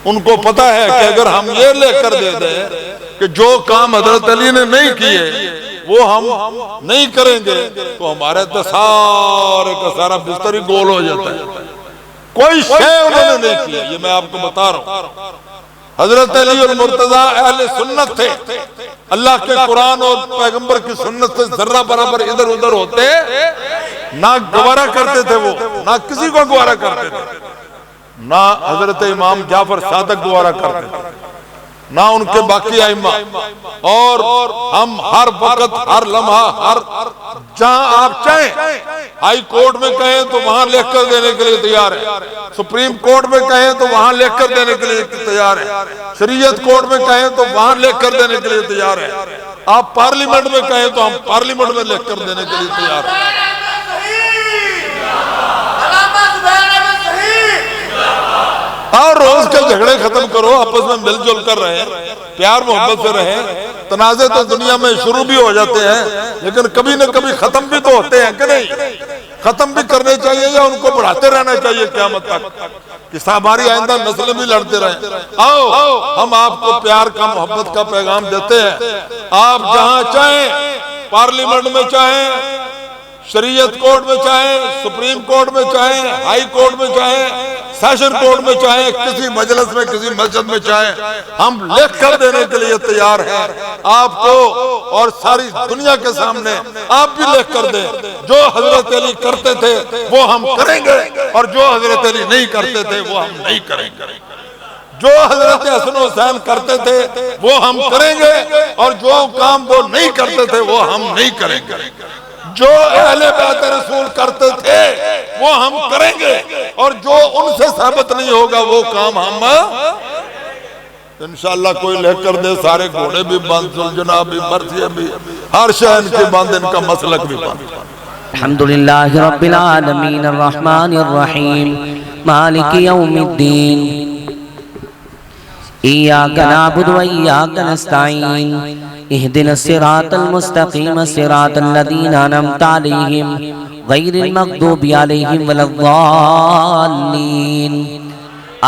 ان کو پتہ ہے کہ اگر ہم یہ لے کر دے دیں کہ جو کام حضرت علی نے نہیں کیے وہ ہم نہیں کریں گے تو ہمارے تو سارے کا سارا بستر ہی گول ہو جاتا ہے، کوئی شے انہوں نے نہیں کیا۔ یہ میں آپ کو بتا رہا ہوں، حضرت علی المرتضیٰ اہل سنت تھے، اللہ کے قرآن اور پیغمبر کی سنت سے ذرہ برابر ادھر ادھر ہوتے نہ گوارا کرتے تھے، وہ نہ کسی کو گوارا کرتے تھے، نہ حضرت امام جعفر صادق گوارا کرتے تھے، نہ ان کے باقی ائمہ۔ اور ہم ہر وقت، ہر لمحہ، ہر جہاں آپ چاہیں، ہائی کورٹ میں کہیں تو وہاں لکھ کر دینے کے لیے تیار ہے، سپریم کورٹ میں کہیں تو وہاں لکھ کر دینے کے لیے تیار ہے، شریعت کورٹ میں کہیں تو وہاں لکھ کر دینے کے لیے تیار ہے، آپ پارلیمنٹ میں کہیں تو ہم پارلیمنٹ میں لکھ کر دینے کے لیے تیار ہیں۔ اور روز کے جھگڑے ختم کرو، آپس میں مل جل کر رہیں، پیار محبت سے رہیں۔ تنازع تو دنیا میں شروع بھی ہو جاتے ہیں لیکن کبھی نہ کبھی ختم بھی تو ہوتے ہیں کہ نہیں؟ ختم بھی کرنے چاہیے یا ان کو بڑھاتے رہنا چاہیے قیامت تک کہ ہماری آئندہ نسلیں بھی لڑتے رہیں۔ آؤ ہم آپ کو پیار کا، محبت کا پیغام دیتے ہیں، آپ جہاں چاہیں، پارلیمنٹ میں چاہیں، شریعت کورٹ میں چاہیں، سپریم کورٹ میں چاہیں، ہائی کورٹ میں چاہیں، سیشن کورٹ میں چاہیں، کسی مجلس میں، کسی مسجد میں چاہیں، ہم لکھ کر دینے کے لیے تیار ہیں آپ کو، اور ساری دنیا کے سامنے آپ بھی لکھ کر دیں جو حضرت علی کرتے تھے وہ ہم کریں گے، اور جو حضرت علی نہیں کرتے تھے وہ ہم نہیں کریں گے، جو حضرت حسن حسین کرتے تھے وہ ہم کریں گے، اور جو کام وہ نہیں کرتے تھے وہ ہم نہیں کریں گے، جو اہل بیت رسول کرتے تھے وہ ہم کریں گے، اور جو ان سے ثابت نہیں ہوگا وہ کام ہم انشاءاللہ کوئی لے کر دے، سارے گھوڑے بھی بند، جناب بھی، مرثیہ بھی، ہر شے ان کے بند، ان کا مسلک بھی بند۔ الحمدللہ رب العالمین الرحمن الرحیم مالک یوم الدین ایاک نعبد و ایاک نستعین اہدنا الصراط المستقیم صراط الذین انعمت علیہم غیر المغضوب علیہم ولا الضالین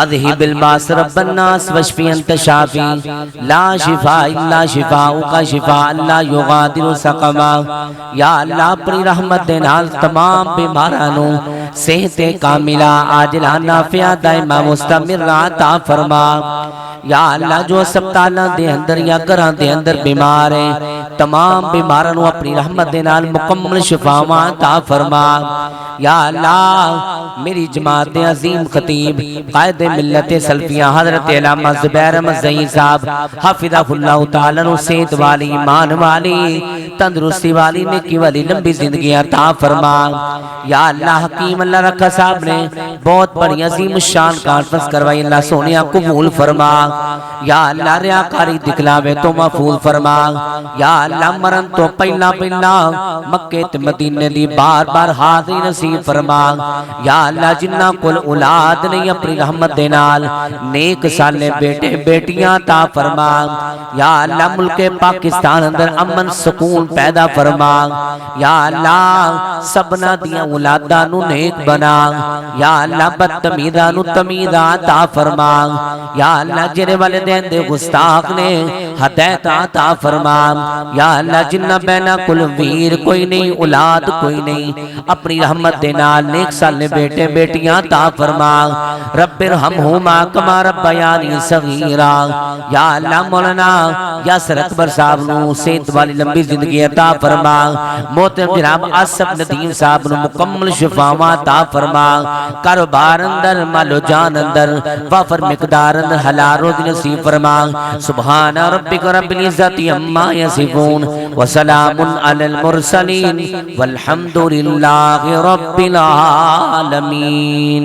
اذہب الباس رب الناس واشفی انت شافی لا شفاء الا شفاءک شفاء لا یغادر سقما۔ یا اللہ اپنی رحمت دے نال تمام بیمارانوں صحت کاملہ عاجلہ نافعہ دائمہ مستمرہ عطا فرما۔ یا اللہ جو اسپتالاں دے اندر یا گھراں دے اندر بیمار ہیں تمام بیمارانوں اپنی رحمت دے نال مکمل شفاواں عطا فرما۔ یا اللہ میری جماعت عظیم خطیب قائد ملت سلفیہ حضرت علامہ زبیر احمد ظہیر صاحب حافظہ اللہ تعالیٰ نو صحت والی، ایمان والی، تندرستی والی، نیکی والی لمبی زندگی عطا فرما۔ یا اللہ حکیم اللہ رکھا صاحب نے بہت بڑی عظیم الشان کانفرنس کروائی، اللہ سونیا قبول فرما۔ یا اللہ ریاکاری دکھلاوے تو محفوظ فرما۔ یا اللہ مرن تو پہلا مکہ تے مدینے دی بار بار حاضری نصیب فرما۔ یا اللہ جنہ کل اولاد نہیں اپنی رحمت دے نال نیک سالے بیٹے بیٹیاں عطا فرما۔ یا اللہ ملک پاکستان اندر امن سکون پیدا فرما۔ یا اللہ سبنا دیا اولاداں نو نیک بنا۔ یا اللہ بدتمیزاں نو تمیزاں عطا فرما۔ یا اللہ جنہ والدین دے گستاخ نے ہدایت عطا فرما۔ یا اللہ جنہ بینا کل ویر کوئی نہیں، اولاد کوئی نہیں، اپنی رحمت دے نال نیک سالے بیٹے بیٹیاں عطا فرما۔ رب ارحمہما کما ربیانی صغیرا۔ یا اللہ مولانا یاسر اکبر صاحب نو صحت والی لمبی زندگی عطا فرما۔ محترم جناب آصف ندیم صاحب نو مکمل شفاواں عطا فرما۔ کاروبار اندر مال و جان اندر وافر مقدار اندر حلال روزی نصیب فرما۔ سبحان ربک رب العزت عما یصفون وسلام علی المرسلین والحمد للہ رب العالمین۔